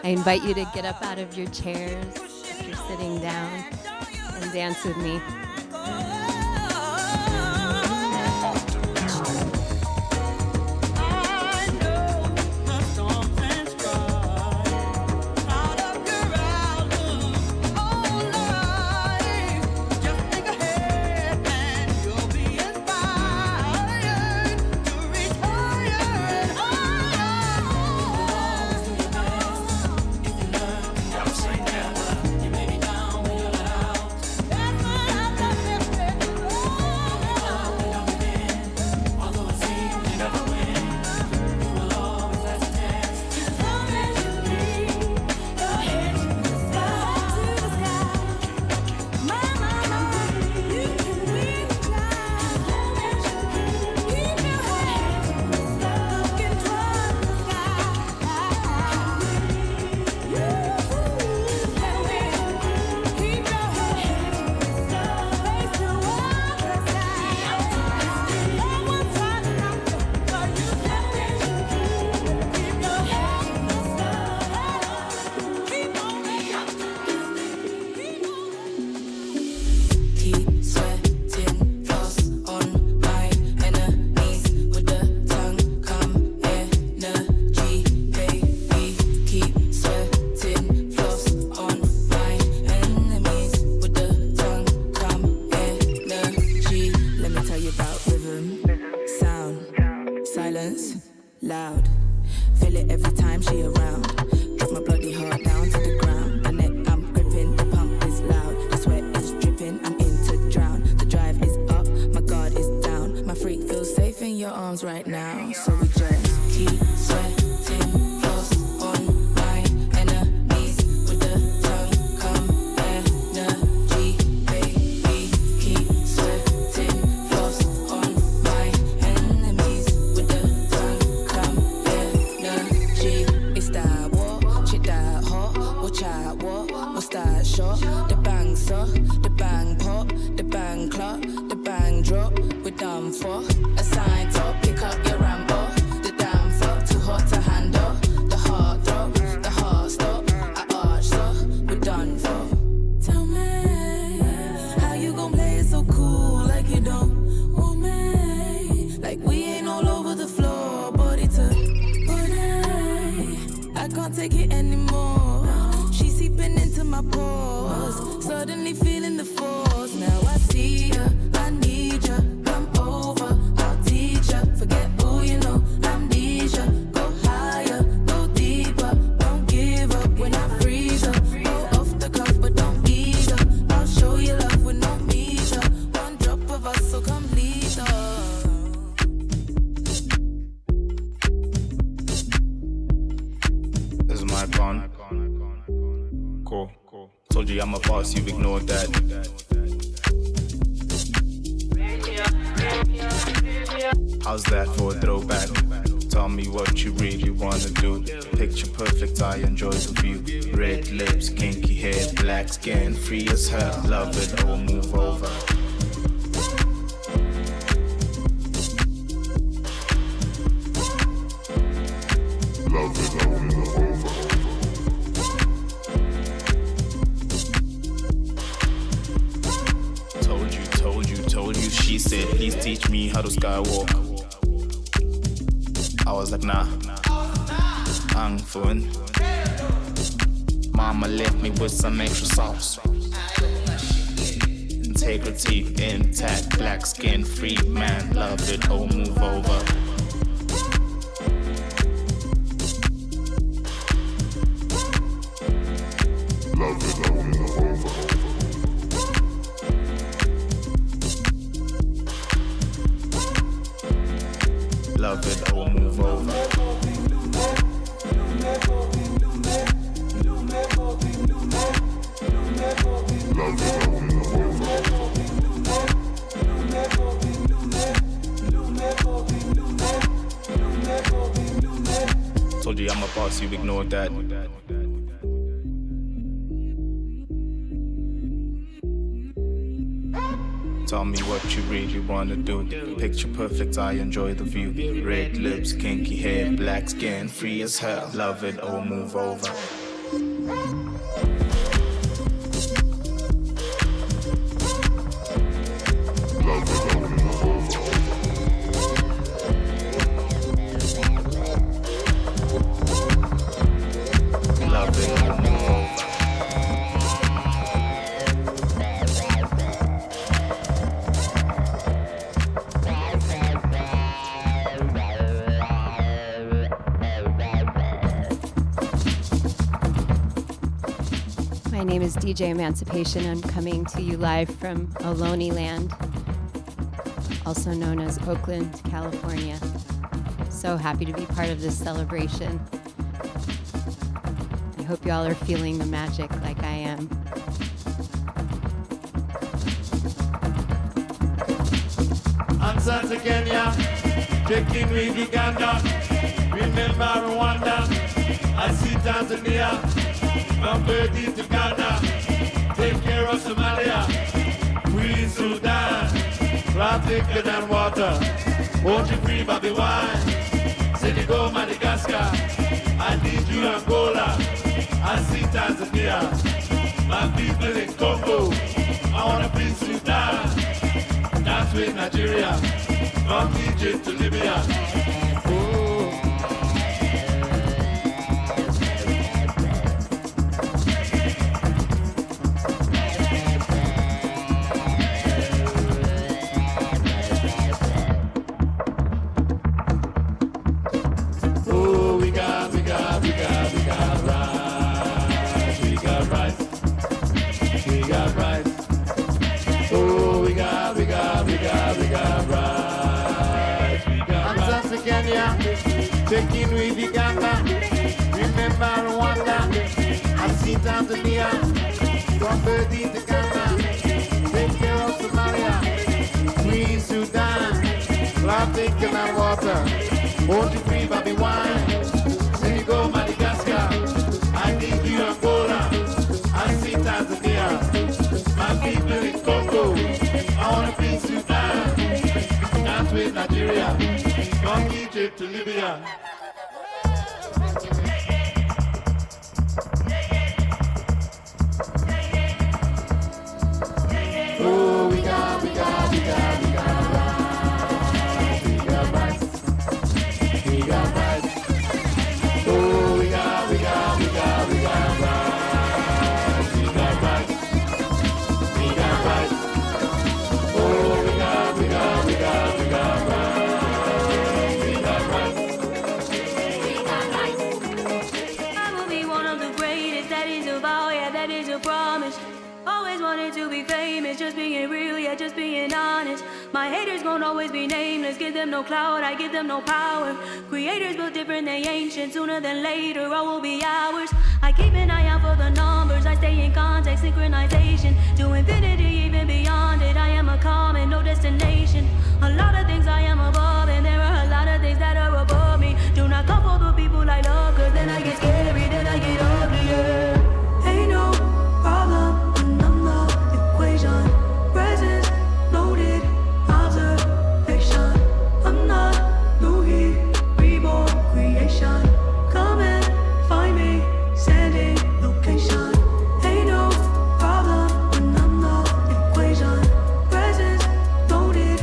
I invite you to get up out of your chairs if you're sitting down and dance with me. Loud, feel it every time she around. Drop my bloody heart down to the ground. The neck I'm gripping, the pump is loud. The sweat is dripping, I'm in to drown. The drive is up, my guard is down. My freak feels safe in your arms right now. So we just keep sweating, floss on my enemies with the tongue. Come energy, baby. Keep sweating, floss on my enemies with the tongue. Come energy. It's that war, shit that hot. Watch out, what's that shot? The bang suck, the bang pop, the bang clock, the bang drop. We're done for. A sign top, pick up your Rambo. The damn fuck, too hot to handle. The heart drop, the heart stop. I arch so, we're done for. Tell me, how you gon' play it so cool like you don't want me? Like we ain't all over the floor, body to body. I can't take it anymore. She's seeping into my pores. Suddenly feeling the force. Now I see ya, I need ya. Come over, I'll teach ya. Forget who you know, amnesia. Go higher, go deeper. Don't give up when I freeze up. Go off the cuff, but don't ease up. I'll show you love with no meter. One drop of us, so come lead us. This is my con. Cool. Told you I'm a boss, you've ignored that. How's that for a throwback? Tell me what you really wanna do. Picture perfect, I enjoy the view. Red lips, kinky hair, black skin, free as hell. Love it, or move over. Love it, or move over. Told you, she said, please teach me how to skywalk. I was like, nah, I'm fun. Mama left me with some extra sauce. Integrity intact, black skin, free man, love it, oh move over. Love it, oh move over. Love it, or move over. Love it, or move over. Told you I'm a boss, you ignored that. Tell me what you really wanna do. Picture perfect, I enjoy the view. Red lips, kinky hair, black skin, free as hell. Love it or move over. My name is DJ Emancipation. I'm coming to you live from Ohlone Land, also known as Oakland, California. So happy to be part of this celebration. I hope y'all are feeling the magic like I am. Answer to Kenya, checking with Uganda. Remember Rwanda, I see Tanzania. From Bertie to Ghana, take care of Somalia. Free Sudan, traffic and water. Won't you free Bobby Wine? Senegal, Madagascar, I need you Angola. I see Tanzania, my people in Congo. I wanna free Sudan. Dance with Nigeria, from Egypt to Libya. Oh. Taking with Uganda, remember Rwanda, I see Tanzania, from Bertie to Ghana, take care of Somalia, free Sudan, traffic and water, won't you free Bobby Wine, Senegal, Madagascar, I need you Angola, I see Tanzania, my people in Congo, I wanna free Sudan, dance with Nigeria, from Egypt to Libya. Oh, we got rights. We got rights. Oh, we got rights. We got rights. We got rights. Oh, we got rights. We got rights. I will be one of the greatest, that is a vow, yeah, that is a promise. Always wanted to be famous, just being real, yeah, just being honest. My haters gon' always be nameless, give them no clout, I give them no power. Creators built different, they ancient, sooner than later, all will be ours. I keep an eye out for the numbers, I stay in contact, synchronization. To infinity, even beyond it, I am a common, no destination. A lot of things I am above, and there are a lot of things that are above me. Do not come for the people I love, cause then I get scary, then I get uglier. Ain't no problem. Presence loaded, observation. I'm not Louis, reborn creation. Come and find me, sending location. Ain't no problem when I'm the equation. Presence loaded,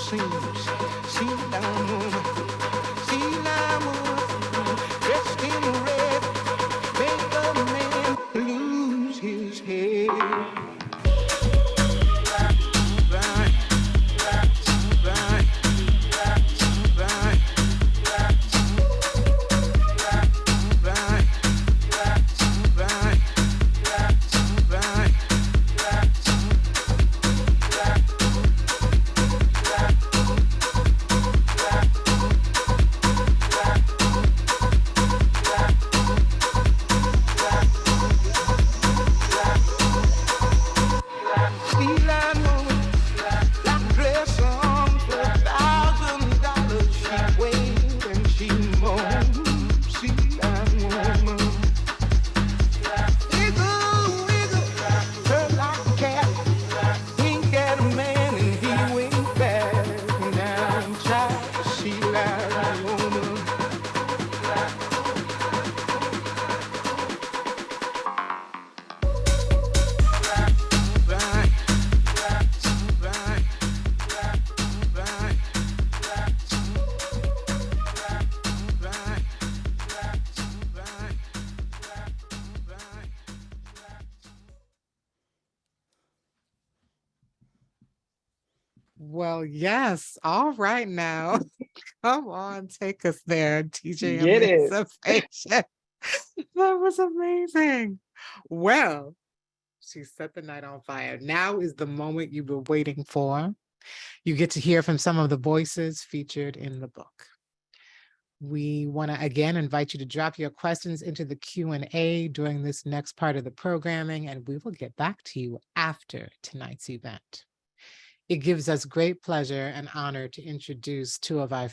sings. Sea lion woman, dressed in red, make a man lose his head. Right, right, right, right, right, right. Sea lion woman, like a dress on for $1,000. She wailed and she moaned. Sea lion woman, wiggle, wiggle, her like a cat. Wink at a man and he winked back. Now I'm tired of sea lion woman. Right, right, right, right, right. Well, yes. All right now. Come on, take us there, TJ Get it. Emancipation. That was amazing. Well, she set the night on fire. Now is the moment you've been waiting for. You get to hear from some of the voices featured in the book. We want to again invite you to drop your questions into the Q&A during this next part of the programming, and we will get back to you after tonight's event. It gives us great pleasure and honor to introduce two of our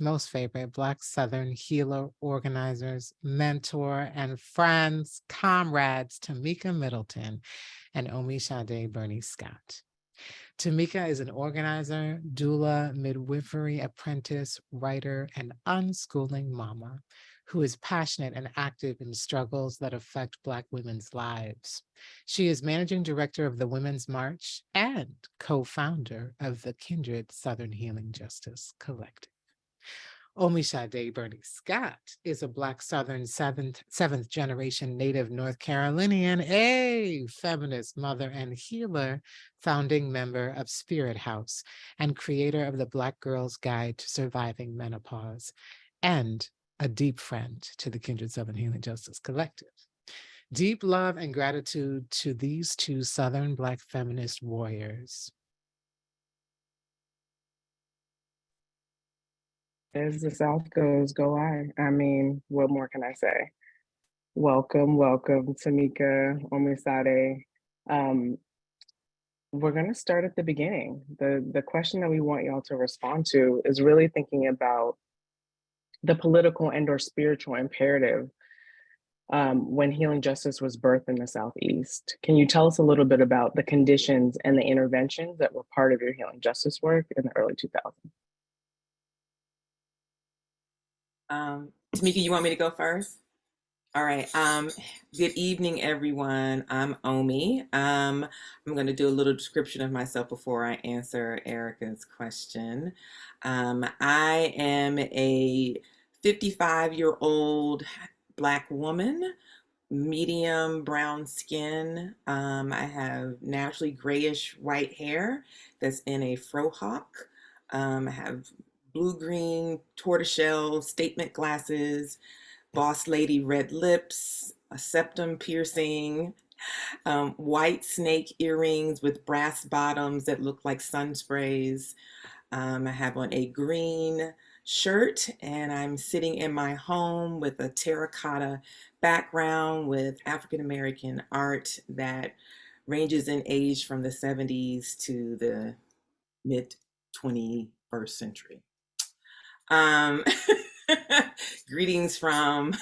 most favorite Black Southern healer, organizers, mentor, and friends, comrades, Tamika Middleton and Omi Sade Bernie Scott. Tamika is an organizer, doula, midwifery apprentice, writer, and unschooling mama who is passionate and active in struggles that affect Black women's lives. She is managing director of the Women's March and co-founder of the Kindred Southern Healing Justice Collective. Omi Sade Bernie Scott is a Black Southern seventh generation Native North Carolinian, a feminist mother and healer, founding member of Spirit House and creator of the Black Girl's Guide to Surviving Menopause, and a deep friend to the Kindred Southern Healing Justice Collective. Deep love and gratitude to these two Southern Black feminist warriors. As the South goes, go I. I mean, what more can I say? Welcome, welcome, Tamika, Omisade. We're going to start at the beginning. The question that we want y'all to respond to is really thinking about the political and or spiritual imperative when healing justice was birthed in the Southeast. Can you tell us a little bit about the conditions and the interventions that were part of your healing justice work in the early 2000s? Tamika, you want me to go first? All right. Good evening, everyone. I'm Omi. I'm going to do a little description of myself before I answer Erica's question. I am a 55-year-old Black woman, medium brown skin. I have naturally grayish white hair that's in a frohawk. I have blue-green tortoiseshell statement glasses, boss lady red lips, a septum piercing, white snake earrings with brass bottoms that look like sun sprays. I have on a green shirt and I'm sitting in my home with a terracotta background with African-American art that ranges in age from the 70s to the mid 21st century. Greetings from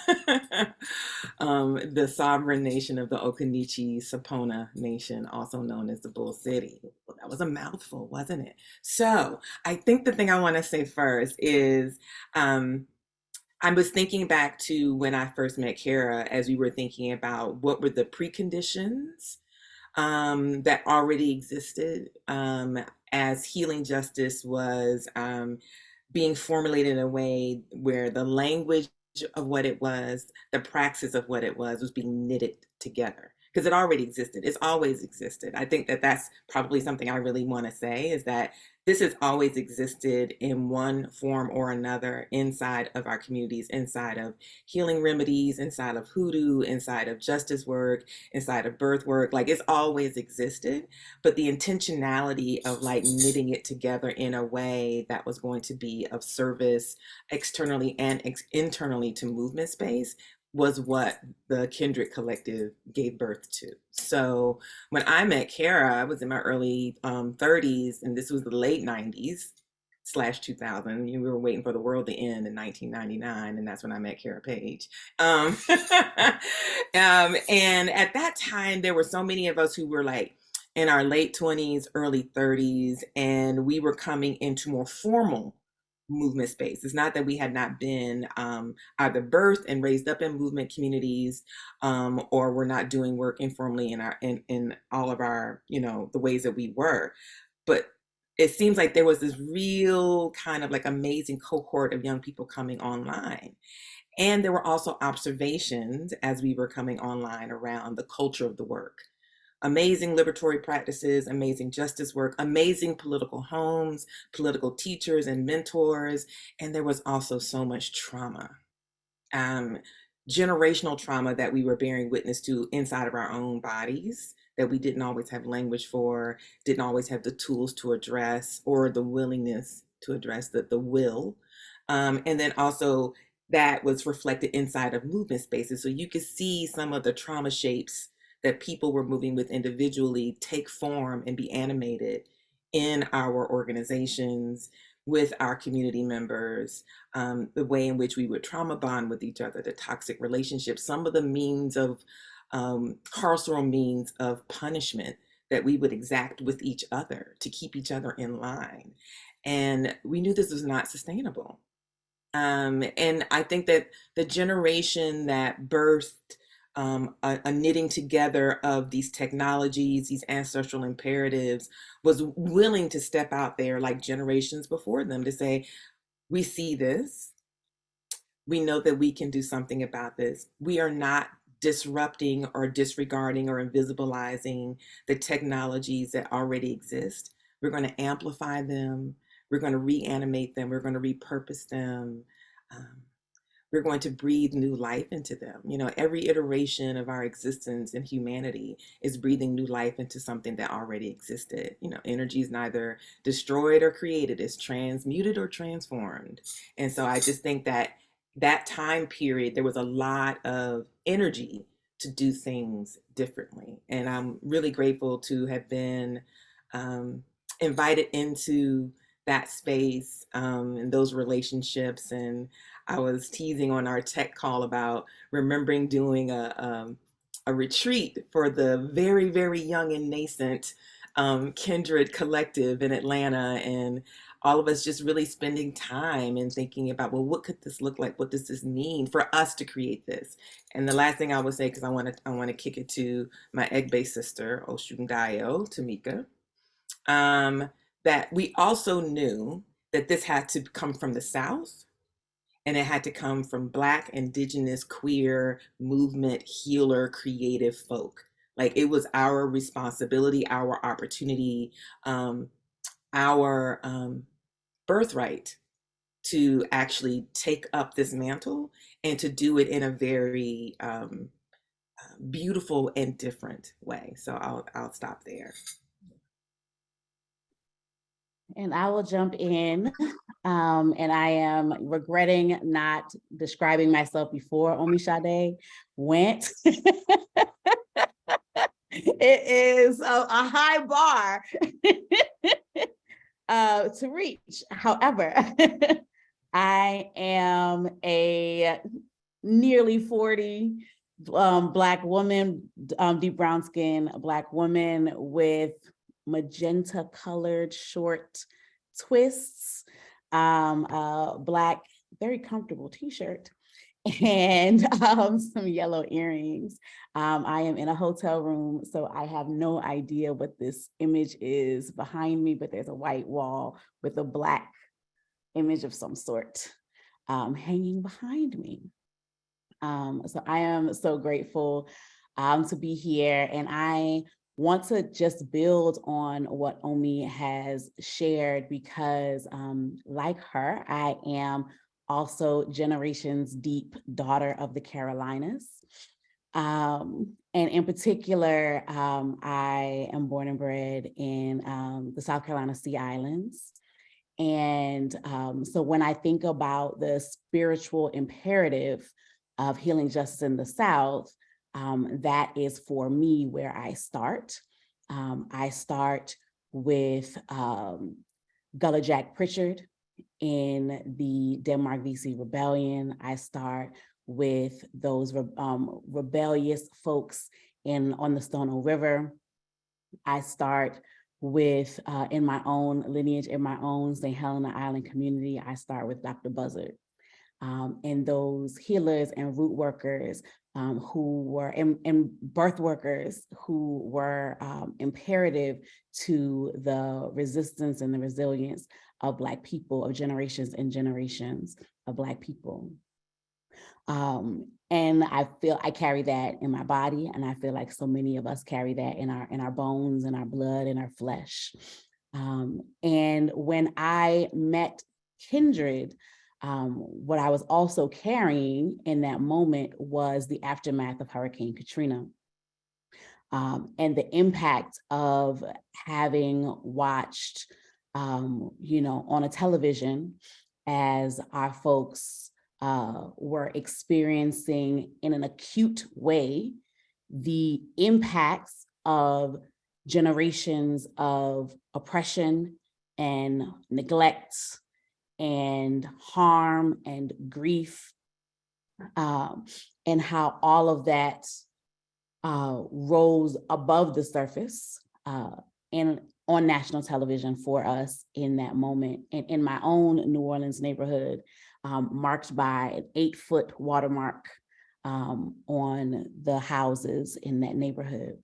the sovereign nation of the Okanichi Sapona Nation, also known as the Bull City. Well, that was a mouthful, wasn't it? So I think the thing I want to say first is I was thinking back to when I first met Cara, as we were thinking about what were the preconditions that already existed as healing justice was being formulated in a way where the language of what it was, the praxis of what it was being knitted together. Because it already existed. It's always existed. I think that that's probably something I really want to say, is that this has always existed in one form or another inside of our communities, inside of healing remedies, inside of hoodoo, inside of justice work, inside of birth work. Like, it's always existed, but the intentionality of like knitting it together in a way that was going to be of service externally and internally to movement space was what the Kindred Collective gave birth to. So when I met Cara, I was in my early 30s, and this was the late 90s / 2000. We were waiting for the world to end in 1999, and that's when I met Cara Page. And at that time, there were so many of us who were like in our late 20s, early 30s, and we were coming into more formal movement space. It's not that we had not been either birthed and raised up in movement communities, or we're not doing work informally in all of our, the ways that we were. But it seems like there was this real kind of like amazing cohort of young people coming online. And there were also observations as we were coming online around the culture of the work. Amazing liberatory practices, amazing justice work, amazing political homes, political teachers and mentors. And there was also so much trauma, generational trauma that we were bearing witness to inside of our own bodies that we didn't always have language for, didn't always have the tools to address or the willingness to address, the will. And then also that was reflected inside of movement spaces. So you could see some of the trauma shapes that people were moving with individually take form and be animated in our organizations, with our community members, the way in which we would trauma bond with each other, the toxic relationships, some of the means of carceral means of punishment that we would exact with each other to keep each other in line. And we knew this was not sustainable. And I think that the generation that birthed a knitting together of these technologies, these ancestral imperatives, was willing to step out there like generations before them to say, we see this, we know that we can do something about this. We are not disrupting or disregarding or invisibilizing the technologies that already exist. We're going to amplify them. We're going to reanimate them. We're going to repurpose them. We're going to breathe new life into them. Every iteration of our existence in humanity is breathing new life into something that already existed. Energy is neither destroyed or created, it's transmuted or transformed. And so I just think that time period, there was a lot of energy to do things differently. And I'm really grateful to have been invited into that space and those relationships. And I was teasing on our tech call about remembering doing a retreat for the very, very young and nascent Kindred Collective in Atlanta, and all of us just really spending time and thinking about, well, what could this look like? What does this mean for us to create this? And the last thing I would say, because I want to kick it to my egg-based sister, Oshundayo, Tamika, that we also knew that this had to come from the South. And it had to come from Black, Indigenous, queer, movement, healer, creative folk. Like, it was our responsibility, our opportunity, our birthright to actually take up this mantle and to do it in a very beautiful and different way. So I'll stop there. And I will jump in. And I am regretting not describing myself before Omishade went. It is a high bar to reach. However, I am a nearly 40 Black woman, deep brown skin Black woman with magenta colored short twists, Black, very comfortable t-shirt, and some yellow earrings. I am in a hotel room, so I have no idea what this image is behind me, but there's a white wall with a black image of some sort hanging behind me. So I am so grateful to be here, and I want to just build on what Omi has shared because like her, I am also generations deep daughter of the Carolinas. And in particular, I am born and bred in the South Carolina Sea Islands. And so when I think about the spiritual imperative of healing justice in the South, that is for me where I start. I start with Gullah Jack Pritchard in the Denmark VC Rebellion. I start with those rebellious folks on the Stono River. I start with, in my own lineage, in my own St. Helena Island community, I start with Dr. Buzzard. And those healers and root workers who were, and birth workers who were imperative to the resistance and the resilience of Black people, of generations and generations of Black people. And I feel I carry that in my body, and I feel like so many of us carry that in our bones, in our blood, in our flesh. And when I met Kindred, what I was also carrying in that moment was the aftermath of Hurricane Katrina. And the impact of having watched, on a television as our folks were experiencing in an acute way the impacts of generations of oppression and neglect and harm and grief, and how all of that rose above the surface and on national television for us in that moment. And in my own New Orleans neighborhood, marked by an 8-foot watermark on the houses in that neighborhood.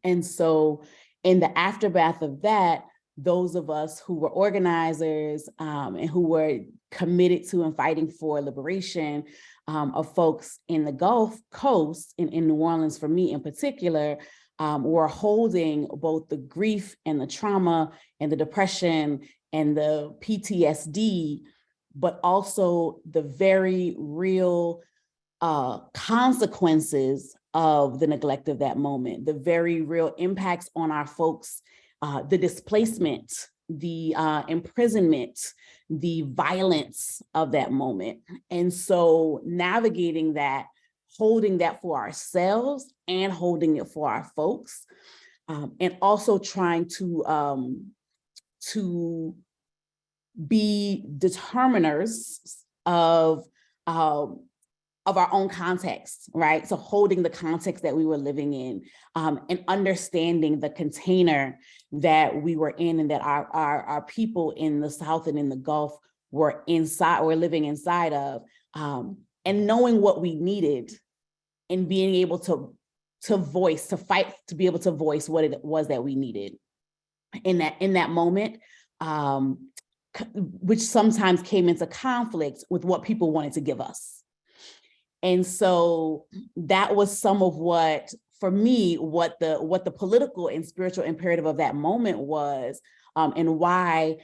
And so in the aftermath of that, those of us who were organizers and who were committed to and fighting for liberation of folks in the Gulf Coast, in New Orleans for me in particular, were holding both the grief and the trauma and the depression and the PTSD, but also the very real consequences of the neglect of that moment, the very real impacts on our folks, the displacement, the imprisonment, the violence of that moment. And so navigating that, holding that for ourselves and holding it for our folks, and also trying to be determiners of our own context, right? So holding the context that we were living in, and understanding the container that we were in and that our people in the South and in the Gulf were living inside of, and knowing what we needed and being able to fight to be able to voice what it was that we needed in that moment, which sometimes came into conflict with what people wanted to give us. And so that was some of what, for me, what the political and spiritual imperative of that moment was, and why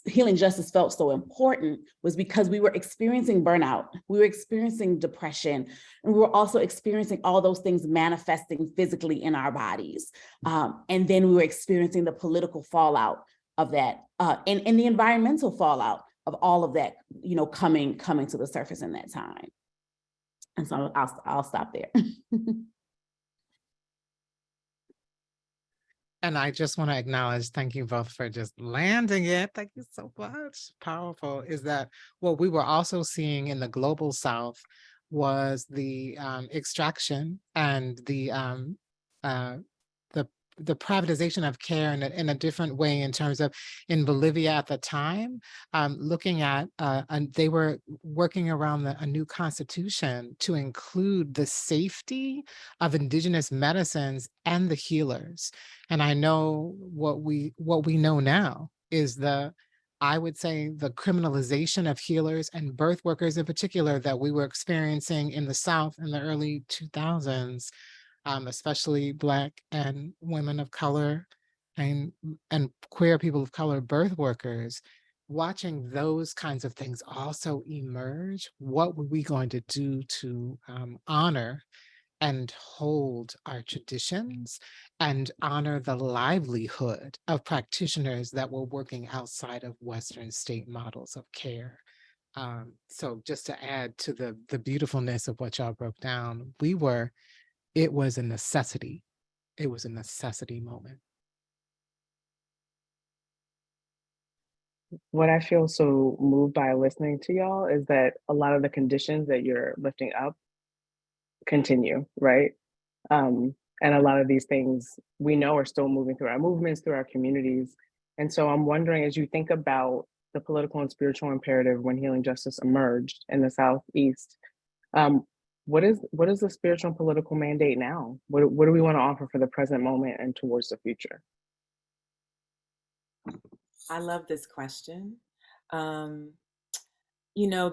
healing justice felt so important, was because we were experiencing burnout, we were experiencing depression, and we were also experiencing all those things manifesting physically in our bodies. And then we were experiencing the political fallout of that, and the environmental fallout of all of that, coming to the surface in that time. And so I'll stop there. And I just want to acknowledge, thank you both for just landing it. Thank you so much. Powerful. Is that what we were also seeing in the global South was the extraction and the the privatization of care in a different way, in terms of in Bolivia at the time, looking at, and they were working around a new constitution to include the safety of indigenous medicines and the healers. And I know what we know now is I would say the criminalization of healers and birth workers in particular that we were experiencing in the South in the early 2000s, especially Black and women of color and queer people of color birth workers. Watching those kinds of things also emerge, what were we going to do to honor and hold our traditions and honor the livelihood of practitioners that were working outside of Western state models of care? So just to add to the beautifulness of what y'all broke down, it was a necessity. It was a necessity moment. What I feel so moved by listening to y'all is that a lot of the conditions that you're lifting up continue, right? And a lot of these things we know are still moving through our movements, through our communities. And so I'm wondering, as you think about the political and spiritual imperative when healing justice emerged in the Southeast, what is the spiritual and political mandate now? What do we want to offer for the present moment and towards the future? I love this question.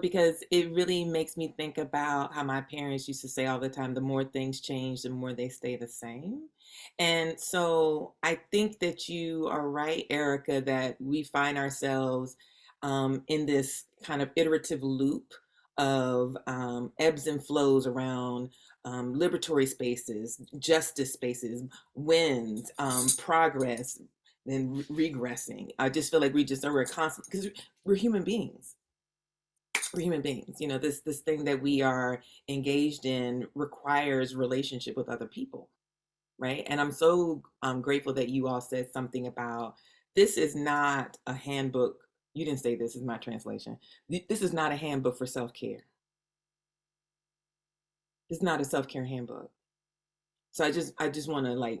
Because it really makes me think about how my parents used to say all the time, the more things change, the more they stay the same. And so I think that you are right, Erica, that we find ourselves in this kind of iterative loop of ebbs and flows around liberatory spaces, justice spaces, wins, progress, and regressing. I just feel like we're constant, because we're human beings. We're human beings. This thing that we are engaged in requires relationship with other people, right? And I'm so grateful that you all said something about, this is not a handbook. You didn't say this, is my translation. This is not a handbook for self-care. It's not a self-care handbook. So I just want to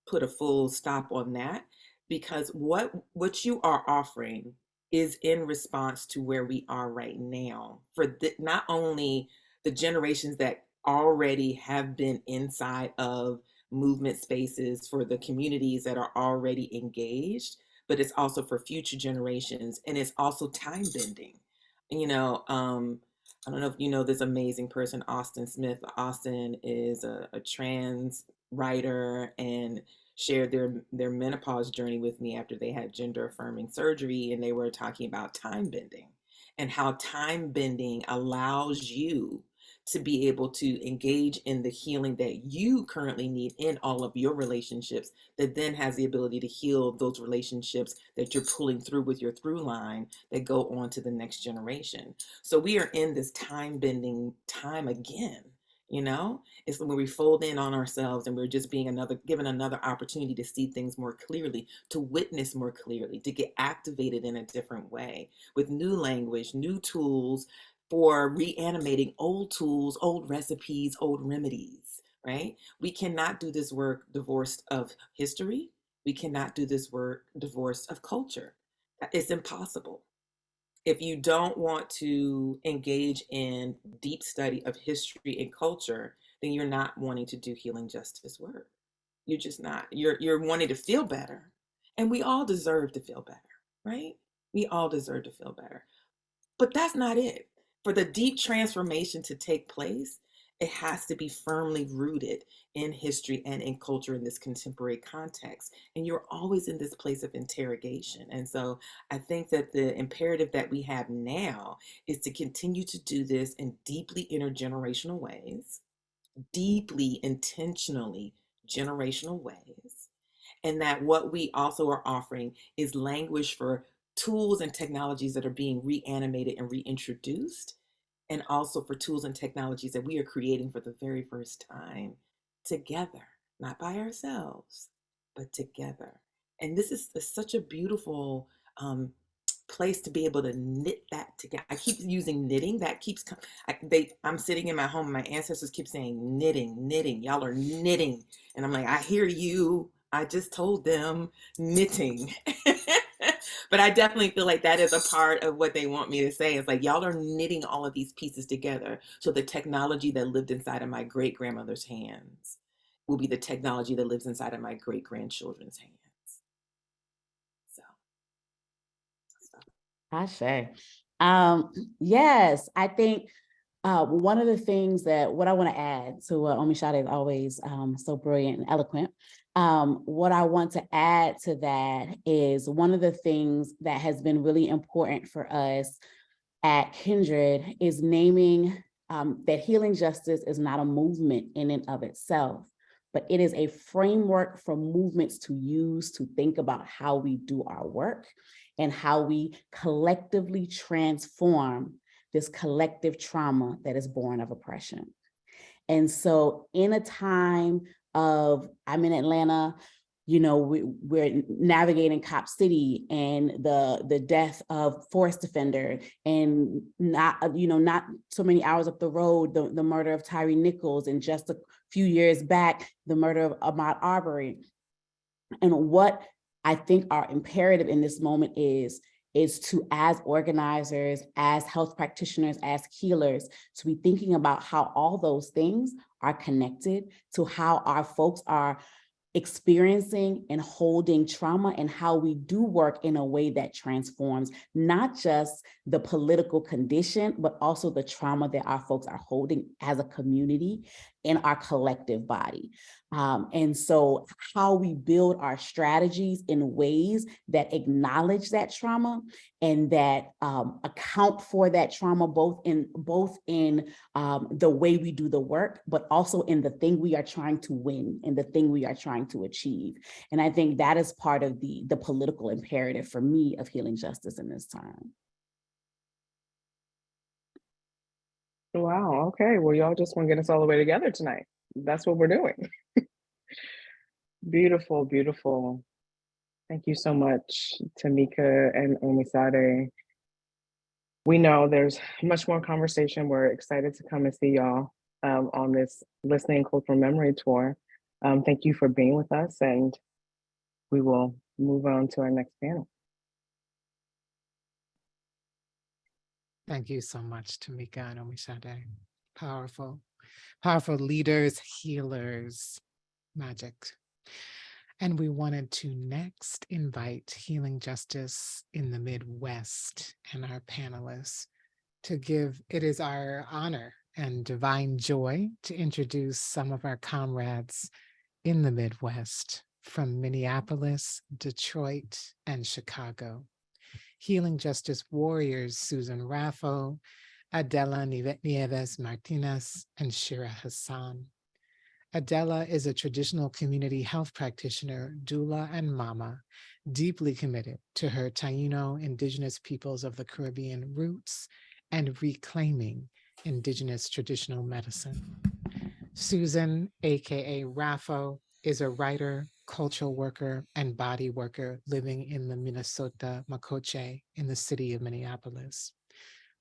put a full stop on that, because what you are offering is in response to where we are right now, for not only the generations that already have been inside of movement spaces, for the communities that are already engaged, but it's also for future generations, and it's also time bending. I don't know if you know this amazing person, Austin Smith. Austin is a trans writer and shared their menopause journey with me after they had gender affirming surgery, and they were talking about time bending and how time bending allows you to be able to engage in the healing that you currently need in all of your relationships, that then has the ability to heal those relationships that you're pulling through with your through line that go on to the next generation. So we are in this time bending time again. It's when we fold in on ourselves and we're just being given another opportunity to see things more clearly, to witness more clearly, to get activated in a different way with new language, new tools for reanimating old tools, old recipes, old remedies, right? We cannot do this work divorced of history. We cannot do this work divorced of culture. It's impossible. If you don't want to engage in deep study of history and culture, then you're not wanting to do healing justice work. You're just not. You're wanting to feel better. And we all deserve to feel better, right? We all deserve to feel better. But that's not it. For the deep transformation to take place, it has to be firmly rooted in history and in culture in this contemporary context. And you're always in this place of interrogation. And so I think that the imperative that we have now is to continue to do this in deeply intergenerational ways, deeply intentionally generational ways. And that what we also are offering is language for tools and technologies that are being reanimated and reintroduced, and also for tools and technologies that we are creating for the very first time together, not by ourselves, but together. And this is such a beautiful place to be able to knit that together. I keep using knitting. That keeps I'm sitting in my home and my ancestors keep saying knitting. Y'all are knitting. And I'm like, I hear you. I just told them knitting. But I definitely feel like that is a part of what they want me to say. It's like, y'all are knitting all of these pieces together. So the technology that lived inside of my great grandmother's hands will be the technology that lives inside of my great grandchildren's hands. So. Ashe. Yes, I think one of the things that what I want to add to what Omishade is always so brilliant and eloquent. What I want to add to that is one of the things that has been really important for us at Kindred is naming that healing justice is not a movement in and of itself, but it is a framework for movements to use to think about how we do our work and how we collectively transform this collective trauma that is born of oppression. And so in a time of, I'm in Atlanta, you know, we're navigating Cop City and the death of Forest Defender, and not so many hours up the road, the murder of Tyree Nichols, and just a few years back, the murder of Ahmaud Arbery. And what I think our imperative in this moment is to, as organizers, as health practitioners, as healers, to be thinking about how all those things are connected to how our folks are experiencing and holding trauma, and how we do work in a way that transforms not just the political condition, but also the trauma that our folks are holding as a community in our collective body. And so how we build our strategies in ways that acknowledge that trauma and that account for that trauma, both in the way we do the work, but also in the thing we are trying to win and the thing we are trying to achieve. And I think that is part of the political imperative for me of healing justice in this time. Wow, okay. Well, y'all just want to get us all the way together tonight. That's what we're doing. Beautiful, beautiful. Thank you so much, Tamika and Omisade. We know there's much more conversation. We're excited to come and see y'all on this Listening Cultural Memory Tour. Thank you for being with us, and we will move on to our next panel. Thank you so much, Tamika and Omishade. Powerful, powerful leaders, healers, magic. And we wanted to next invite Healing Justice in the Midwest and our panelists to give, it is our honor and divine joy to introduce some of our comrades in the Midwest from Minneapolis, Detroit, and Chicago. Healing Justice warriors Susan Raffo, Adela Nieves Martinez, and Shira Hassan. Adela is a traditional community health practitioner, doula, and mama, deeply committed to her Taino Indigenous peoples of the Caribbean roots and reclaiming Indigenous traditional medicine. Susan, aka Raffo, is a writer, cultural worker, and body worker living in the Minnesota Makoche in the city of Minneapolis.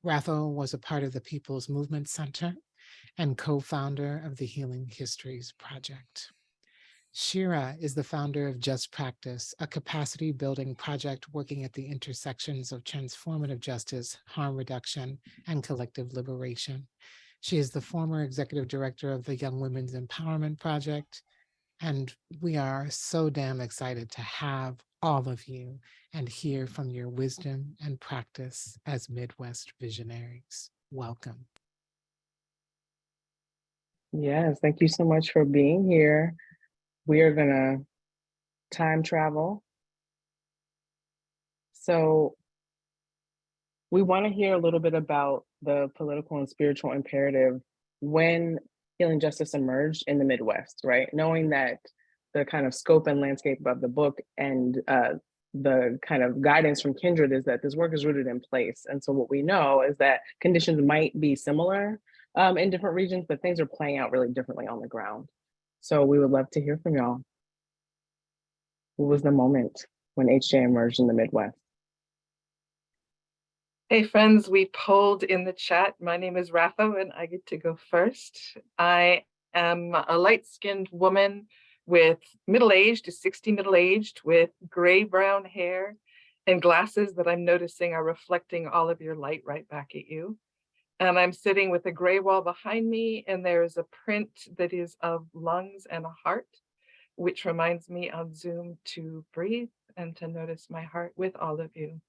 Raffo was a part of the People's Movement Center and co-founder of the Healing Histories Project. Shira is the founder of Just Practice, a capacity building project working at the intersections of transformative justice, harm reduction, and collective liberation. She is the former executive director of the Young Women's Empowerment Project, and we are so damn excited to have all of you and hear from your wisdom and practice as Midwest visionaries. Welcome. Yes, thank you so much for being here. We are gonna time travel. So we want to hear a little bit about the political and spiritual imperative when healing justice emerged in the Midwest, right? Knowing that the kind of scope and landscape of the book and the kind of guidance from Kindred is that this work is rooted in place. And so what we know is that conditions might be similar in different regions, but things are playing out really differently on the ground. So we would love to hear from y'all. What was the moment when HJ emerged in the Midwest? Hey friends, we polled in the chat. My name is Rafa and I get to go first. I am a light-skinned woman with middle-aged to 60 middle-aged, with gray-brown hair and glasses that I'm noticing are reflecting all of your light right back at you. And I'm sitting with a gray wall behind me, and there's a print that is of lungs and a heart, which reminds me on Zoom to breathe and to notice my heart with all of you.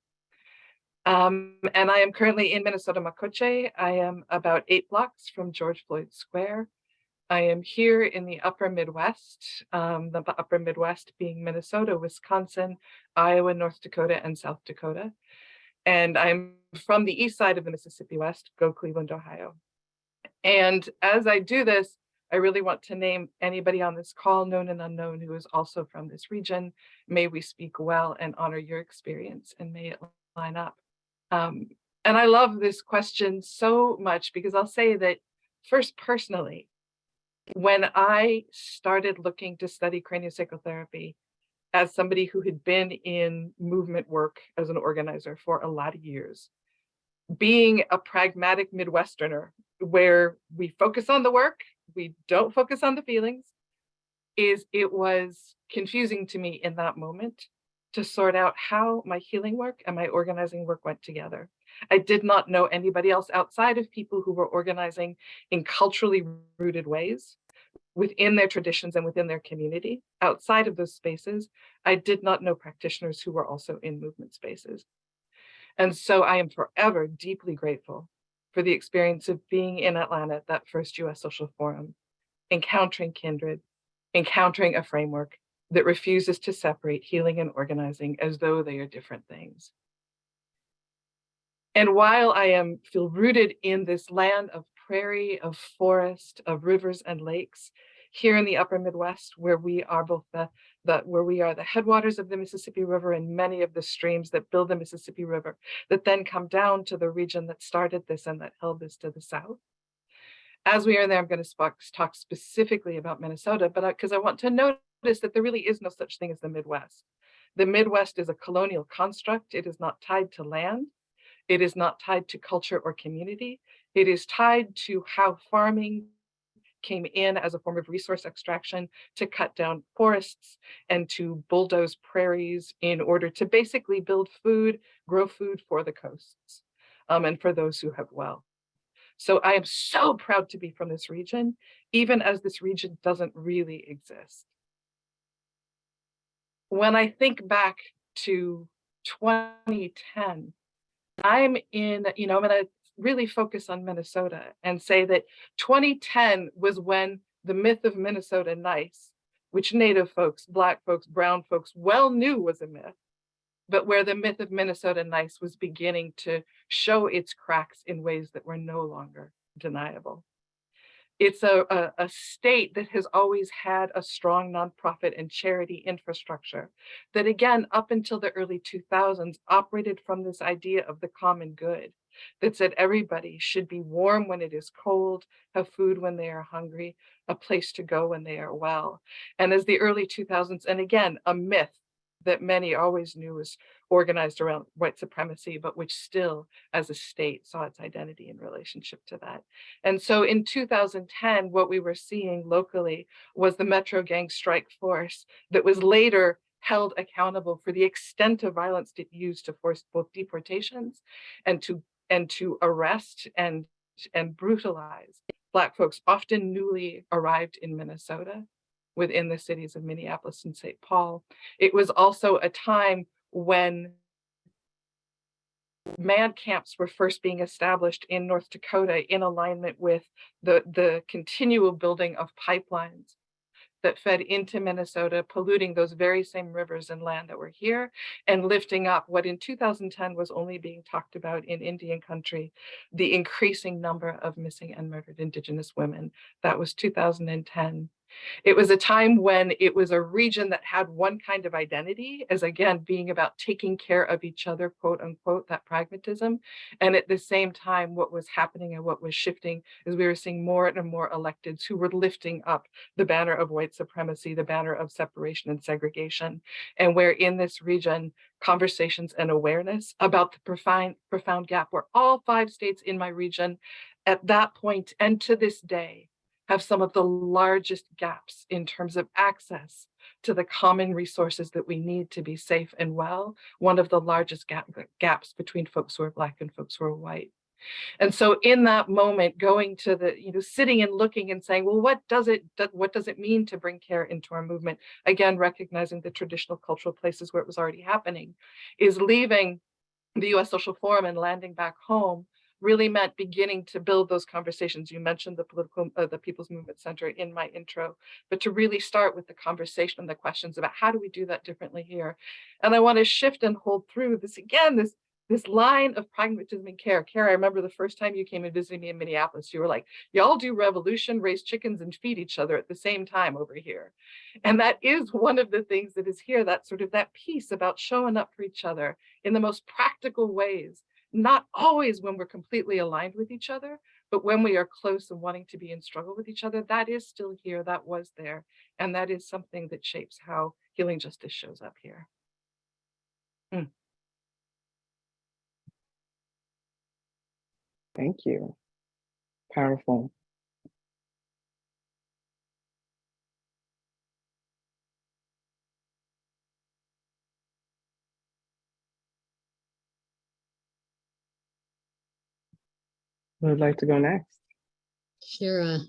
And I am currently in Minnesota, Makoche. I am about 8 blocks from George Floyd Square. I am here in the upper Midwest, the upper Midwest being Minnesota, Wisconsin, Iowa, North Dakota, and South Dakota. And I'm from the east side of the Mississippi West, go Cleveland, Ohio. And as I do this, I really want to name anybody on this call, known and unknown, who is also from this region. May we speak well and honor your experience, and may it line up. And I love this question so much because I'll say that first, personally, when I started looking to study craniosacral therapy as somebody who had been in movement work as an organizer for a lot of years, being a pragmatic Midwesterner where we focus on the work, we don't focus on the feelings, it was confusing to me in that moment to sort out how my healing work and my organizing work went together. I did not know anybody else outside of people who were organizing in culturally rooted ways within their traditions and within their community. Outside of those spaces, I did not know practitioners who were also in movement spaces. And so I am forever deeply grateful for the experience of being in Atlanta at that first US Social Forum, encountering kindred, encountering a framework that refuses to separate healing and organizing as though they are different things. And while I feel rooted in this land of prairie, of forest, of rivers and lakes, here in the upper Midwest, where we are both where we are the headwaters of the Mississippi River and many of the streams that build the Mississippi River, that then come down to the region that started this and that held this to the south. As we are there, I'm going to talk specifically about Minnesota, but because I want to notice that there really is no such thing as the Midwest. The Midwest is a colonial construct. It is not tied to land. It is not tied to culture or community. It is tied to how farming came in as a form of resource extraction to cut down forests and to bulldoze prairies in order to basically build food, grow food for the coasts and for those who have wealth. So I am so proud to be from this region, even as this region doesn't really exist. When I think back to 2010, I'm going to really focus on Minnesota and say that 2010 was when the myth of Minnesota nice, which Native folks, Black folks, brown folks well knew was a myth, but where the myth of Minnesota nice was beginning to show its cracks in ways that were no longer deniable. It's a state that has always had a strong nonprofit and charity infrastructure that, again, up until the early 2000s, operated from this idea of the common good that said everybody should be warm when it is cold, have food when they are hungry, a place to go when they are well. And as the early 2000s, and again, a myth that many always knew was organized around white supremacy, but which still, as a state, saw its identity in relationship to that. And so in 2010, what we were seeing locally was the Metro Gang strike force that was later held accountable for the extent of violence it used to force both deportations and to arrest and brutalize Black folks, often newly arrived in Minnesota, within the cities of Minneapolis and St. Paul. It was also a time when man camps were first being established in North Dakota in alignment with the continual building of pipelines that fed into Minnesota, polluting those very same rivers and land that were here, and lifting up what in 2010 was only being talked about in Indian country, the increasing number of missing and murdered Indigenous women. That was 2010. It was a time when it was a region that had one kind of identity as, again, being about taking care of each other, quote unquote, that pragmatism. And at the same time, what was happening and what was shifting is we were seeing more and more electeds who were lifting up the banner of white supremacy, the banner of separation and segregation. And where in this region, conversations and awareness about the profound gap where all 5 states in my region at that point and to this day have some of the largest gaps in terms of access to the common resources that we need to be safe and well, one of the largest gaps between folks who are Black and folks who are white. And so in that moment, going to the, sitting and looking and saying, well, what does it mean to bring care into our movement? Again, recognizing the traditional cultural places where it was already happening, is leaving the US Social Forum and landing back home really meant beginning to build those conversations. You mentioned the People's Movement Center in my intro, but to really start with the conversation and the questions about how do we do that differently here? And I want to shift and hold through this again, this line of pragmatism and care. Cara, I remember the first time you came and visited me in Minneapolis, you were like, y'all do revolution, raise chickens and feed each other at the same time over here. And that is one of the things that is here, that sort of that piece about showing up for each other in the most practical ways, not always when we're completely aligned with each other, but when we are close and wanting to be in struggle with each other. That is still here, that was there. And that is something that shapes how healing justice shows up here. Thank you. Powerful. Who would like to go next? Shira.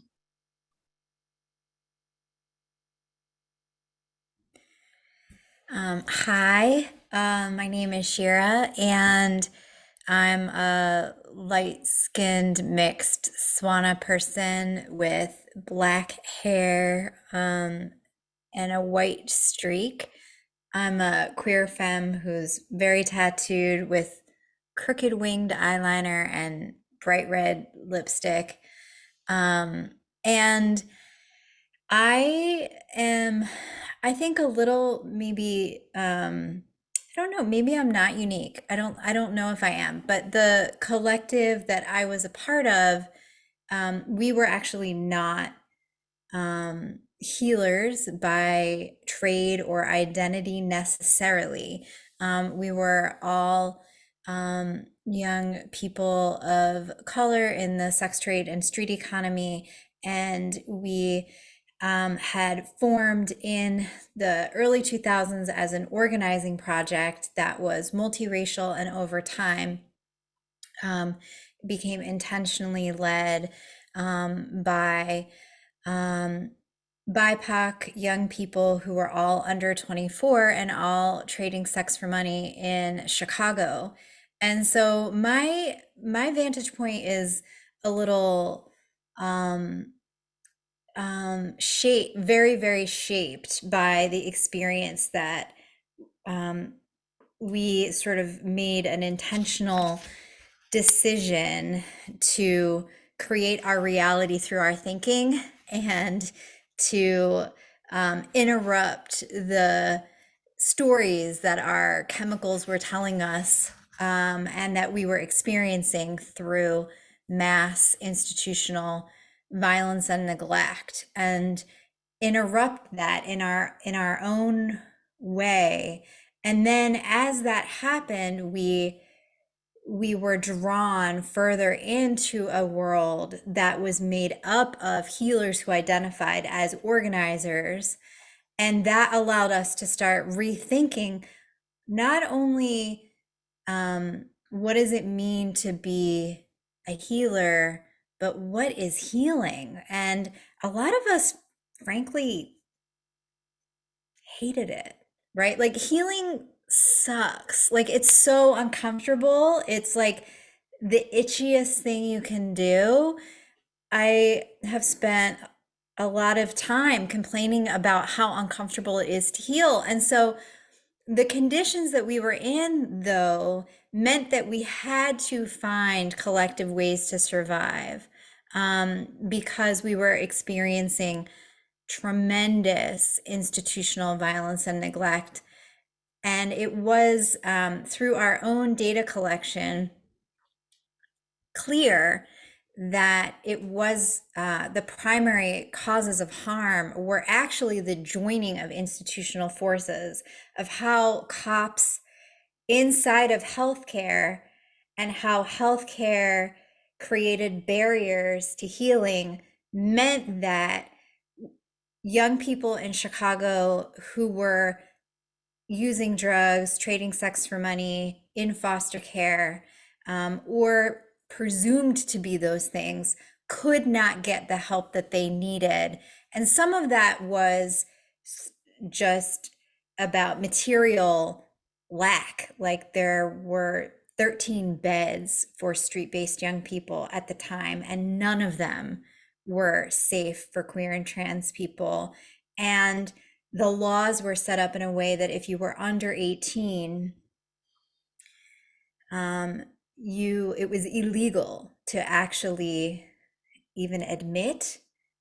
Hi, my name is Shira, and I'm a light-skinned mixed Swana person with black hair and a white streak. I'm a queer femme who's very tattooed with crooked winged eyeliner and bright red lipstick. And I am, I think, a little maybe I don't know, maybe I'm not unique. I don't know if I am, but the collective that I was a part of, we were actually not healers by trade or identity necessarily. We were all young people of color in the sex trade and street economy, and we had formed in the early 2000s as an organizing project that was multiracial, and over time became intentionally led by BIPOC young people who were all under 24 and all trading sex for money in Chicago. And so my vantage point is a little very, very shaped by the experience that we sort of made an intentional decision to create our reality through our thinking and to interrupt the stories that our chemicals were telling us and that we were experiencing through mass institutional violence and neglect, and interrupt that in our own way. And then as that happened, we were drawn further into a world that was made up of healers who identified as organizers. And that allowed us to start rethinking not only what does it mean to be a healer, but what is healing? And a lot of us, frankly, hated it, right? Like, healing sucks. Like, it's so uncomfortable. It's like the itchiest thing you can do. I have spent a lot of time complaining about how uncomfortable it is to heal. And so the conditions that we were in, though, meant that we had to find collective ways to survive because we were experiencing tremendous institutional violence and neglect. And it was through our own data collection clear that it was the primary causes of harm were actually the joining of institutional forces, of how cops inside of healthcare and how healthcare created barriers to healing meant that young people in Chicago who were using drugs, trading sex for money, in foster care, or presumed to be those things, could not get the help that they needed. And some of that was just about material lack. Like there were 13 beds for street-based young people at the time, and none of them were safe for queer and trans people. And the laws were set up in a way that if you were under 18, it was illegal to actually even admit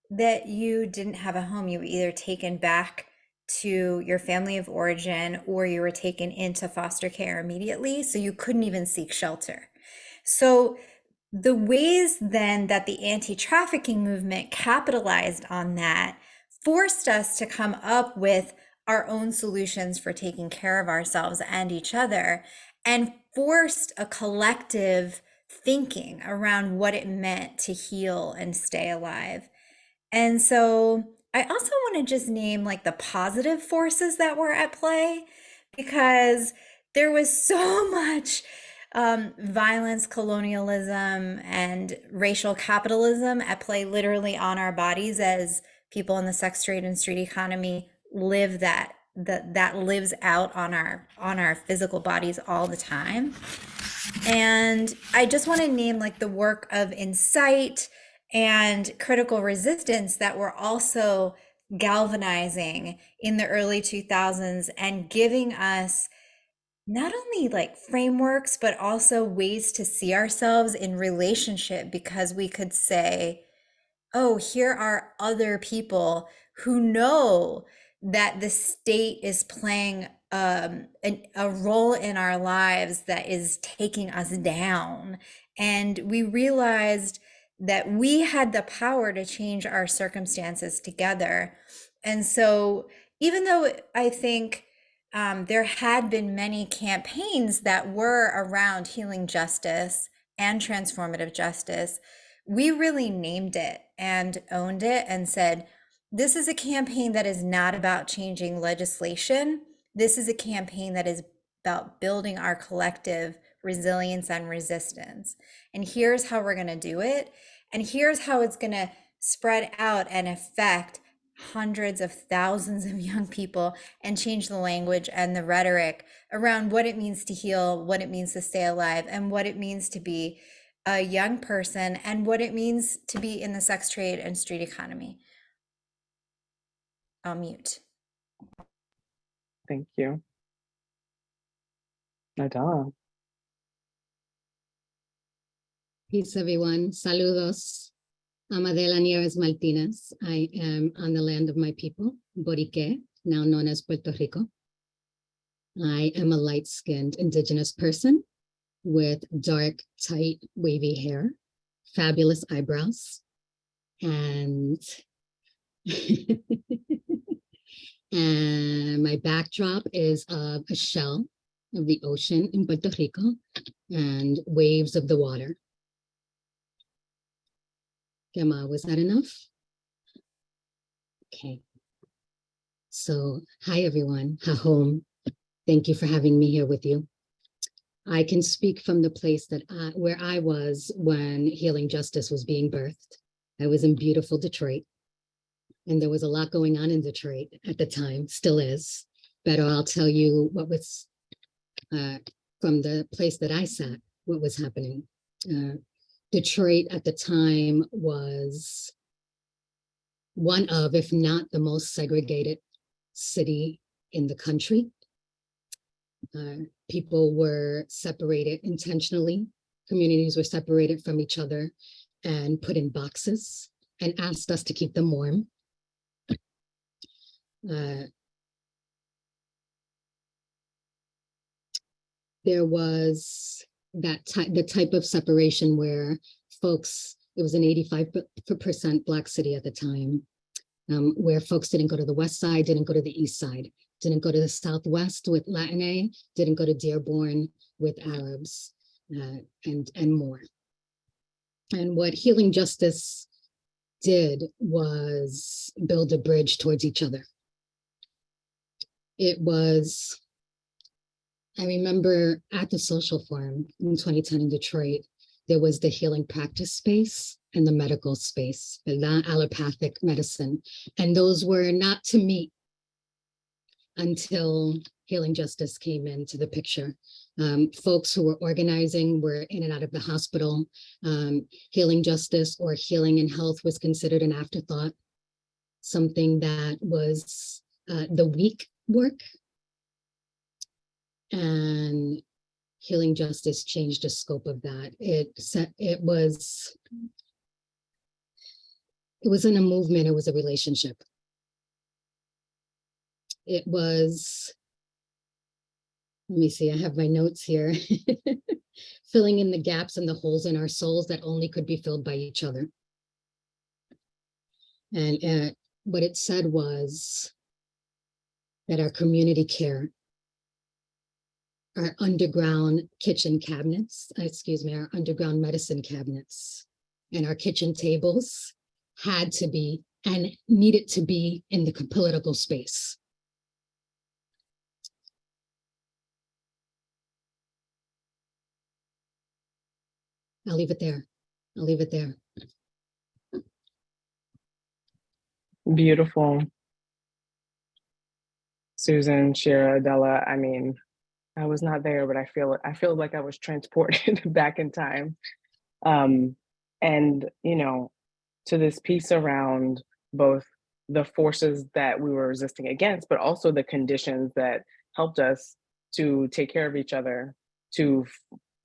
that you didn't have a home. You were either taken back to your family of origin or you were taken into foster care immediately. So you couldn't even seek shelter. So the ways then that the anti-trafficking movement capitalized on that forced us to come up with our own solutions for taking care of ourselves and each other, and forced a collective thinking around what it meant to heal and stay alive. And so I also want to just name like the positive forces that were at play, because there was so much violence, colonialism, and racial capitalism at play literally on our bodies as people in the sex trade and street economy live that lives out on our physical bodies all the time. And I just want to name like the work of Insight and Critical Resistance that were also galvanizing in the early 2000s and giving us not only like frameworks, but also ways to see ourselves in relationship, because we could say, oh, here are other people who know that the state is playing a role in our lives that is taking us down. And we realized that we had the power to change our circumstances together. And so even though I think there had been many campaigns that were around healing justice and transformative justice, we really named it and owned it and said, this is a campaign that is not about changing legislation. This is a campaign that is about building our collective resilience and resistance. And here's how we're going to do it. And here's how it's going to spread out and affect hundreds of thousands of young people and change the language and the rhetoric around what it means to heal, what it means to stay alive, and what it means to be a young person, and what it means to be in the sex trade and street economy. I'll mute. Thank you. Nadala. Peace, everyone. Saludos. I'm Adela Nieves Martinez. I am on the land of my people, Borique, now known as Puerto Rico. I am a light-skinned indigenous person with dark, tight, wavy hair, fabulous eyebrows, and and my backdrop is of a shell of the ocean in Puerto Rico and waves of the water. Gemma, was that enough? Okay. So, hi everyone, hahom. Thank you for having me here with you. I can speak from the place that where I was when Healing Justice was being birthed. I was in beautiful Detroit, and there was a lot going on in Detroit at the time, still is. But I'll tell you what was, from the place that I sat, what was happening. Detroit at the time was one of, if not the most segregated city in the country. People were separated intentionally. Communities were separated from each other and put in boxes and asked us to keep them warm. There was the type of separation where folks, it was an 85% Black city at the time, where folks didn't go to the West Side, didn't go to the East Side, didn't go to the Southwest with Latine, didn't go to Dearborn with Arabs, and more. And what Healing Justice did was build a bridge towards each other. It was, I remember at the social forum in 2010 in Detroit, there was the healing practice space and the medical space, the non-allopathic medicine. And those were not to meet until Healing Justice came into the picture. Folks who were organizing were in and out of the hospital. Healing Justice or healing and health was considered an afterthought, something that was the weak work. And Healing Justice changed the scope of that. It wasn't a movement, it was a relationship. It was, let me see, I have my notes here. Filling in the gaps and the holes in our souls that only could be filled by each other. And what it said was that our community care, our underground kitchen cabinets, our underground medicine cabinets, and our kitchen tables had to be and needed to be in the political space. I'll leave it there. I'll leave it there. Beautiful. Susan, Shira, Adela, I mean, I was not there, but I feel like I was transported back in time. And, you know, to this piece around both the forces that we were resisting against, but also the conditions that helped us to take care of each other, to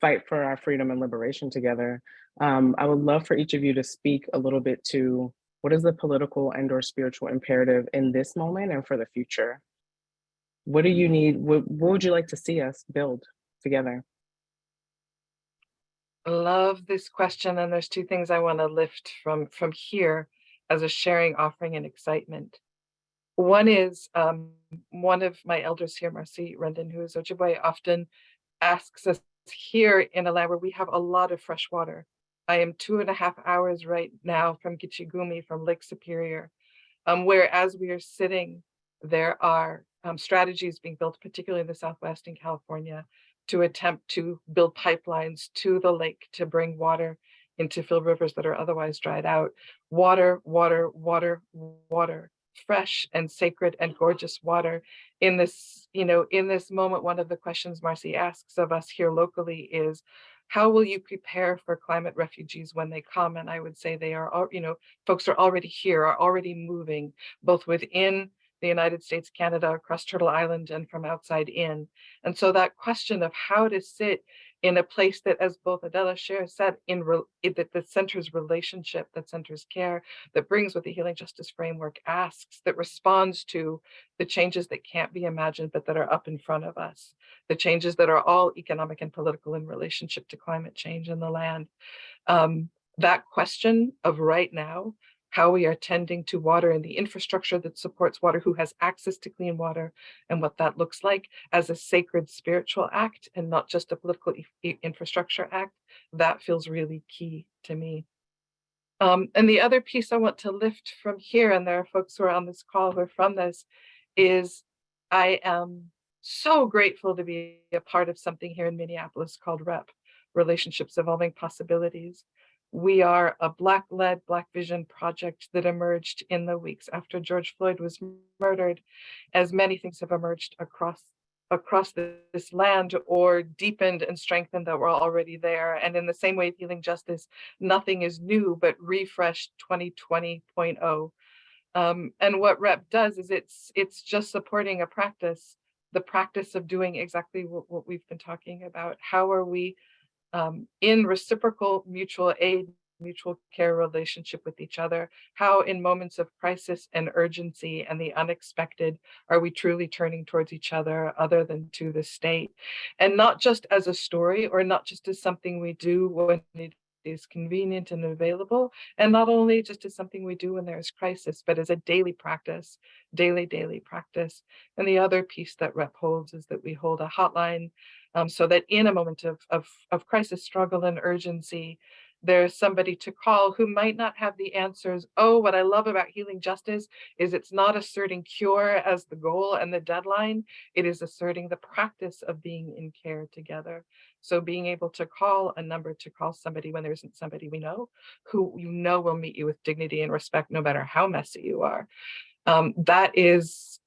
fight for our freedom and liberation together. I would love for each of you to speak a little bit to what is the political and/or spiritual imperative in this moment and for the future? What do you need? What would you like to see us build together? Love this question. And there's two things I want to lift from here as a sharing, offering, and excitement. One is one of my elders here, Marcy Rendon, who is Ojibwe, often asks us here in a land where we have a lot of fresh water. I am 2.5 hours right now from Gitchigumi, from Lake Superior, where as we are sitting, there are strategies being built, particularly in the Southwest in California, to attempt to build pipelines to the lake to bring water into fill rivers that are otherwise dried out. Water, water, water, water, fresh and sacred and gorgeous water. In this, in this moment, one of the questions Marcy asks of us here locally is, how will you prepare for climate refugees when they come? And I would say they are, folks are already here, are already moving, both within the United States, Canada, across Turtle Island, and from outside in. And so that question of how to sit in a place that, as both Adela Sher said, that centers relationship, that centers care, that brings what the Healing Justice Framework asks, that responds to the changes that can't be imagined, but that are up in front of us, the changes that are all economic and political in relationship to climate change in the land. That question of right now, how we are tending to water and the infrastructure that supports water, who has access to clean water, and what that looks like as a sacred spiritual act and not just a political infrastructure act, that feels really key to me. And the other piece I want to lift from here, and there are folks who are on this call who are from this, is I am so grateful to be a part of something here in Minneapolis called REP, Relationships Evolving Possibilities. We are a Black-led, Black Vision project that emerged in the weeks after George Floyd was murdered, as many things have emerged across this land, or deepened and strengthened that were already there. And in the same way, Healing Justice, nothing is new, but refreshed 2020.0. And what REP does is it's just supporting a practice, the practice of doing exactly what we've been talking about. How are we in reciprocal mutual aid, mutual care relationship with each other? How in moments of crisis and urgency and the unexpected are we truly turning towards each other other than to the state? And not just as a story, or not just as something we do when it is convenient and available, and not only just as something we do when there's crisis, but as a daily practice, daily practice. And the other piece that REP holds is that we hold a hotline, so that in a moment of crisis, struggle, and urgency, there's somebody to call who might not have the answers. Oh, what I love about healing justice is it's not asserting cure as the goal and the deadline. It is asserting the practice of being in care together. So being able to call a number, to call somebody when there isn't somebody we know, who you know will meet you with dignity and respect, no matter how messy you are. That is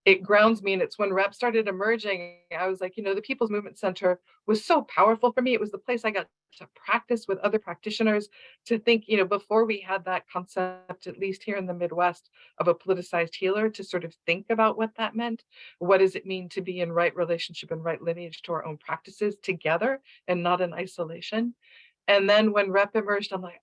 it grounds me. And it's when rep started emerging, I was like, the People's Movement Center was so powerful for me. It was the place I got to practice with other practitioners, to think, before we had that concept, at least here in the Midwest, of a politicized healer, to sort of think about what that meant. What does it mean to be in right relationship and right lineage to our own practices together and not in isolation? And then when rep emerged, I'm like,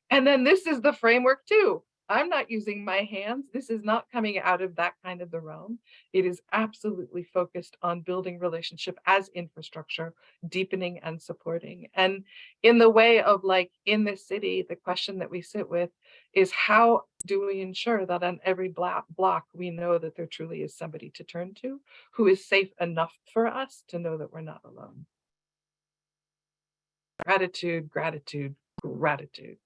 and then this is the framework too. I'm not using my hands. This is not coming out of that kind of the realm. It is absolutely focused on building relationship as infrastructure, deepening and supporting. And in the way of, like, in this city, the question that we sit with is, how do we ensure that on every block we know that there truly is somebody to turn to who is safe enough for us to know that we're not alone? Gratitude, gratitude, gratitude.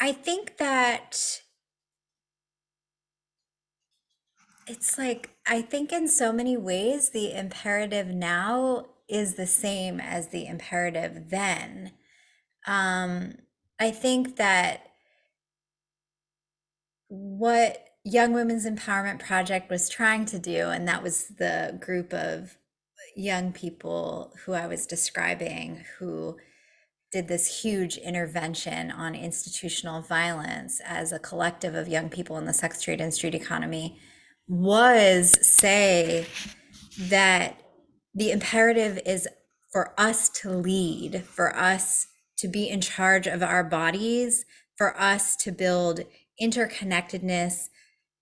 I think that it's like, I think in so many ways, the imperative now is the same as the imperative then. I think that what Young Women's Empowerment Project was trying to do, and that was the group of young people who I was describing, who did this huge intervention on institutional violence as a collective of young people in the sex trade and street economy, was say that the imperative is for us to lead, for us to be in charge of our bodies, for us to build interconnectedness,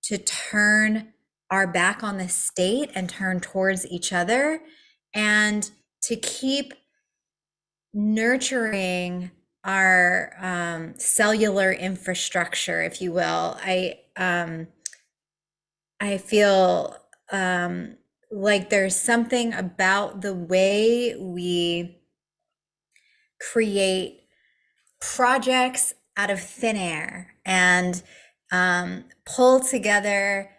to turn our back on the state and turn towards each other, and to keep nurturing our cellular infrastructure, if you will. I feel like there's something about the way we create projects out of thin air and pull together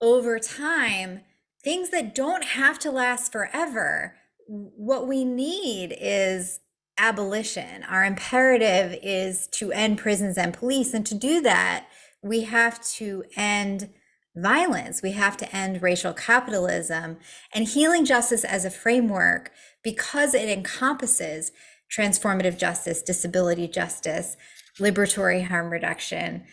over time things that don't have to last forever. What we need is abolition. Our imperative is to end prisons and police. And to do that, we have to end violence. We have to end racial capitalism. And healing justice as a framework, because it encompasses transformative justice, disability justice, liberatory harm reduction,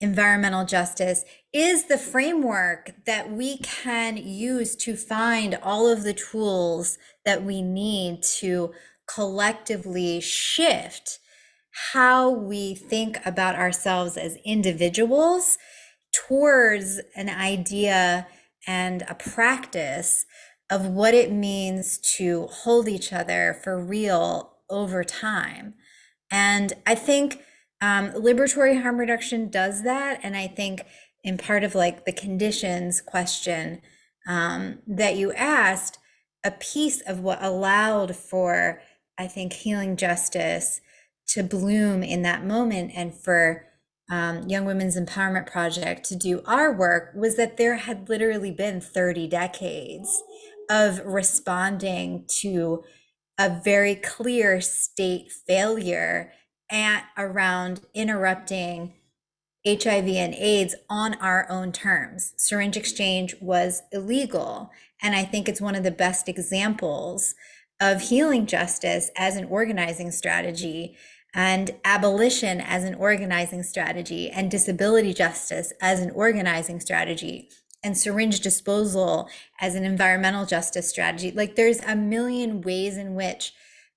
environmental justice, is the framework that we can use to find all of the tools that we need to collectively shift how we think about ourselves as individuals towards an idea and a practice of what it means to hold each other for real over time. And I think liberatory harm reduction does that. And I think in part of, like, the conditions question that you asked, a piece of what allowed for, I think, healing justice to bloom in that moment, and for Young Women's Empowerment Project to do our work, was that there had literally been 30 decades of responding to a very clear state failure around interrupting HIV and AIDS on our own terms. Syringe exchange was illegal. And I think it's one of the best examples of healing justice as an organizing strategy, and abolition as an organizing strategy, and disability justice as an organizing strategy, and syringe disposal as an environmental justice strategy. Like, there's a million ways in which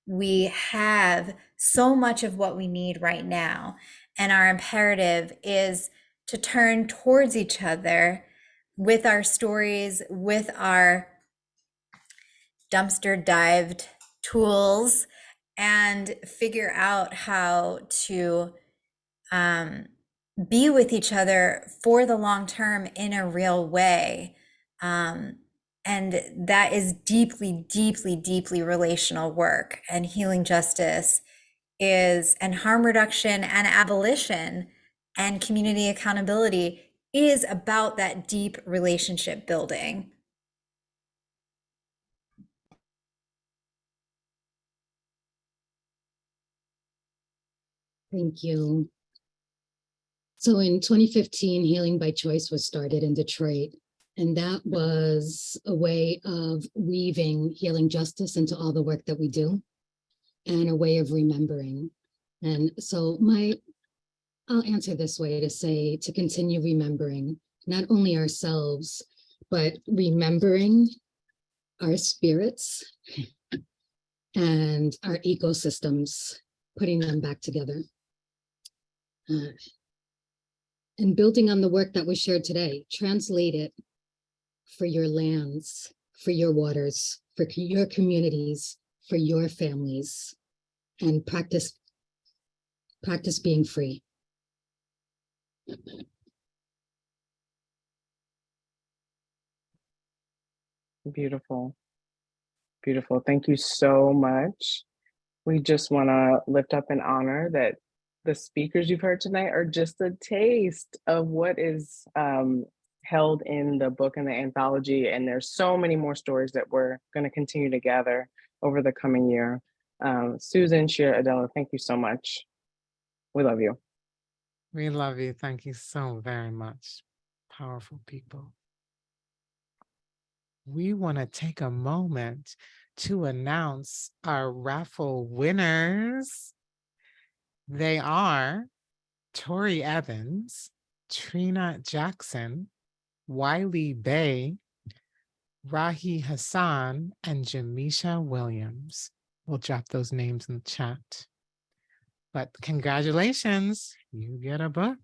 we have so much of what we need right now. And our imperative is to turn towards each other with our stories, with our dumpster dived tools, and figure out how to be with each other for the long term in a real way. And that is deeply, deeply, deeply relational work. And healing justice is, and harm reduction and abolition and community accountability is about that deep relationship building. Thank you. So in 2015, Healing by Choice was started in Detroit. And that was a way of weaving healing justice into all the work that we do and a way of remembering. And so I'll answer this way to say, to continue remembering not only ourselves, but remembering our spirits and our ecosystems, putting them back together. And building on the work that was shared today, translate it for your lands, for your waters, for your communities, for your families, and practice being free. Beautiful. Beautiful. Thank you so much. We just want to lift up and honor that the speakers you've heard tonight are just a taste of what is held in the book and the anthology. And there's so many more stories that we're going to continue to gather over the coming year. Susan, Shira, Adela, thank you so much. We love you. We love you. Thank you so very much. Powerful people. We want to take a moment to announce our raffle winners. They are Tori Evans, Trina Jackson, Wiley Bay, Rahi Hassan, and Jamisha Williams. We'll drop those names in the chat. But congratulations, you get a book.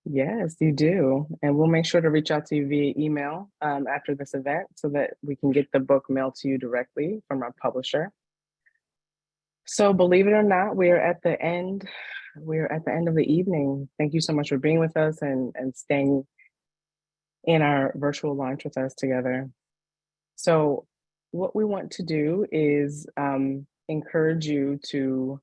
Yes, you do. And we'll make sure to reach out to you via email after this event so that we can get the book mailed to you directly from our publisher. So believe it or not, we're at the end of the evening. Thank you so much for being with us and staying in our virtual launch with us together. So what we want to do is encourage you to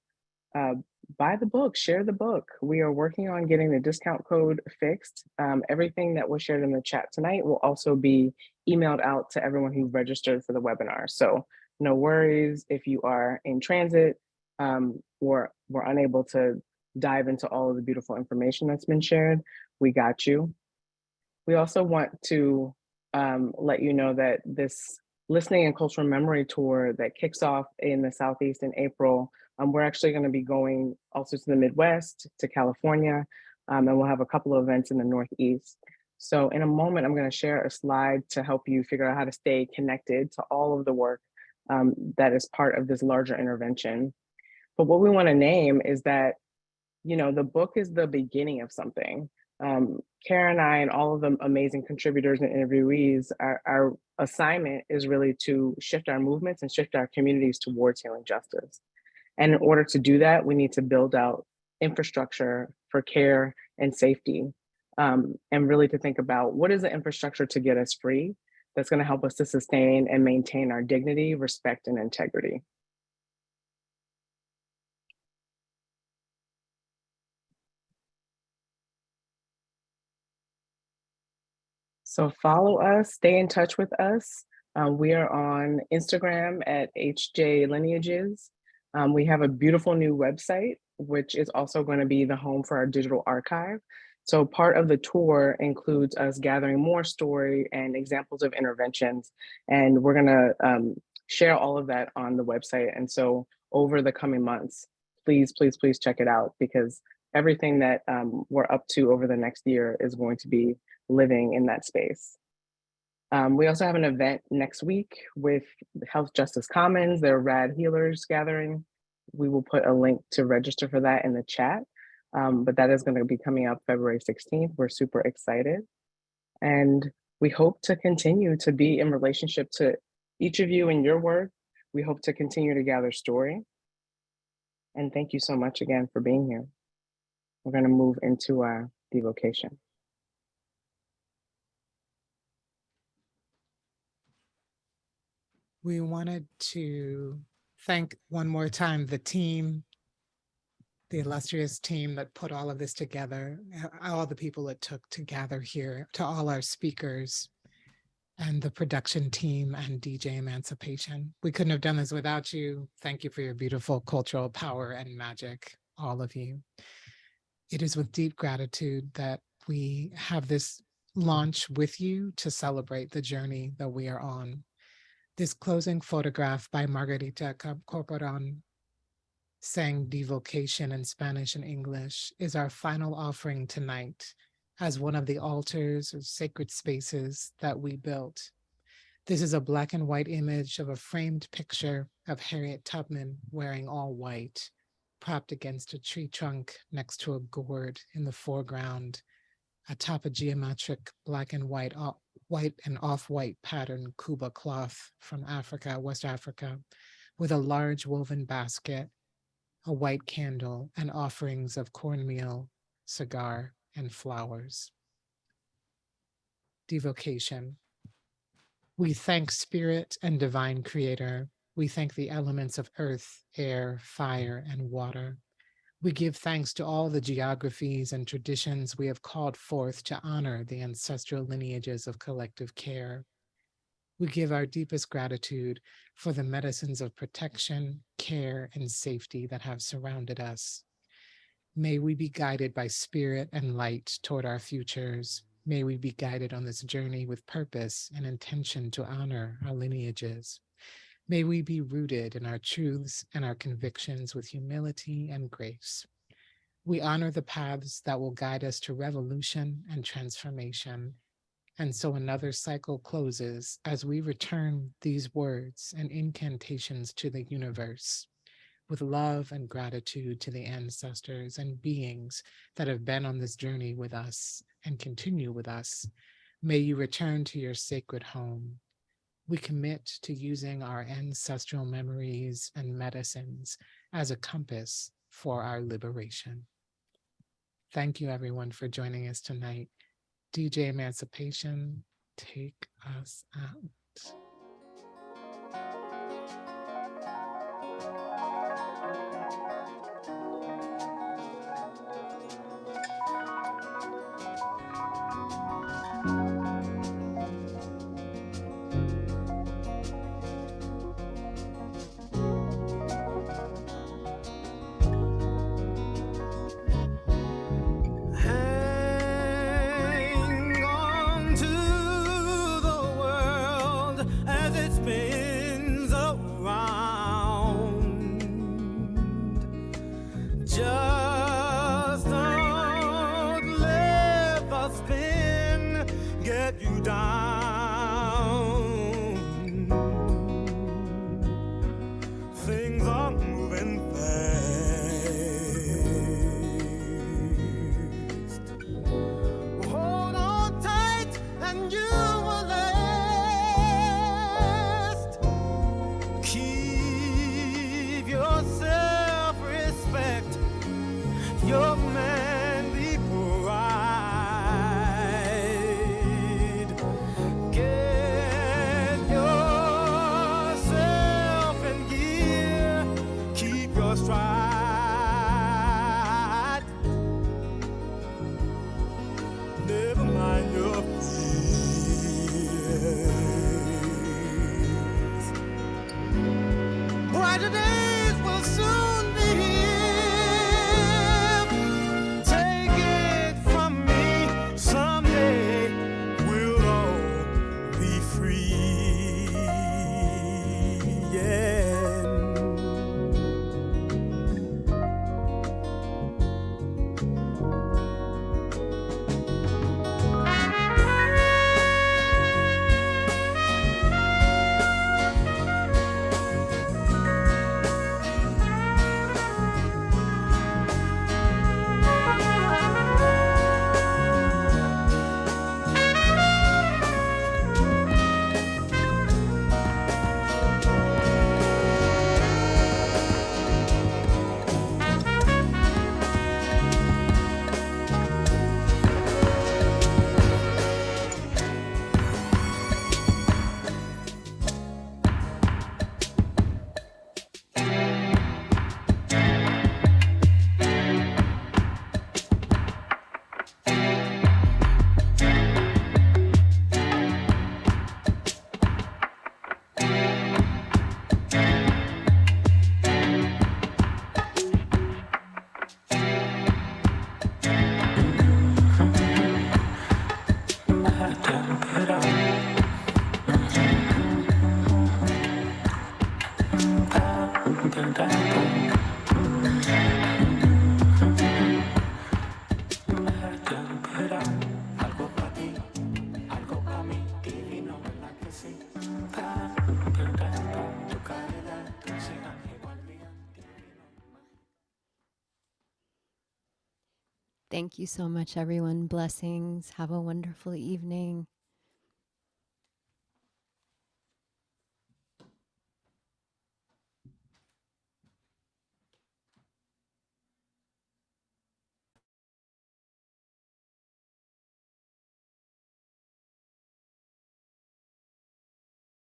buy the book, share the book. We are working on getting the discount code fixed. Everything that was shared in the chat tonight will also be emailed out to everyone who registered for the webinar. So no worries if you are in transit or were unable to dive into all of the beautiful information that's been shared. We got you. We also want to let you know that this Listening and Cultural Memory Tour that kicks off in the Southeast in April, we're actually going to be going also to the Midwest, to California, and we'll have a couple of events in the Northeast. So in a moment, I'm going to share a slide to help you figure out how to stay connected to all of the work that is part of this larger intervention. But what we want to name is that, you know, the book is the beginning of something. Cara and I and all of the amazing contributors and interviewees, our assignment is really to shift our movements and shift our communities towards healing justice. And in order to do that, we need to build out infrastructure for care and safety, and really to think about what is the infrastructure to get us free that's going to help us to sustain and maintain our dignity, respect, and integrity. So follow us, stay in touch with us. We are on Instagram at HJ Lineages. We have a beautiful new website, which is also going to be the home for our digital archive. So part of the tour includes us gathering more story and examples of interventions. And we're going to share all of that on the website. And so over the coming months, please, please, please check it out, because everything that we're up to over the next year is going to be living in that space. We also have an event next week with Health Justice Commons, their Rad Healers gathering. We will put a link to register for that in the chat, but that is going to be coming up February 16th. We're super excited. And we hope to continue to be in relationship to each of you in your work. We hope to continue to gather story. And thank you so much again for being here. We're going to move into our devocation. We wanted to thank one more time the team, the illustrious team that put all of this together, all the people it took to gather here, to all our speakers and the production team and DJ Emancipation. We couldn't have done this without you. Thank you for your beautiful cultural power and magic, all of you. It is with deep gratitude that we have this launch with you to celebrate the journey that we are on. This closing photograph by Margarita Corporan, sang Devocation in Spanish and English, is our final offering tonight as one of the altars or sacred spaces that we built. This is a black and white image of a framed picture of Harriet Tubman wearing all white, propped against a tree trunk next to a gourd in the foreground, atop a geometric black and white and off-white pattern Kuba cloth from Africa, West Africa, with a large woven basket, a white candle, and offerings of cornmeal, cigar, and flowers. Devocation. We thank Spirit and Divine Creator. We thank the elements of earth, air, fire, and water. We give thanks to all the geographies and traditions we have called forth to honor the ancestral lineages of collective care. We give our deepest gratitude for the medicines of protection, care, and safety that have surrounded us. May we be guided by spirit and light toward our futures. May we be guided on this journey with purpose and intention to honor our lineages. May we be rooted in our truths and our convictions with humility and grace. We honor the paths that will guide us to revolution and transformation. And so another cycle closes as we return these words and incantations to the universe with love and gratitude to the ancestors and beings that have been on this journey with us and continue with us. May you return to your sacred home. We commit to using our ancestral memories and medicines as a compass for our liberation. Thank you, everyone, for joining us tonight. DJ Emancipation, take us out. Thank you so much, everyone. Blessings. Have a wonderful evening.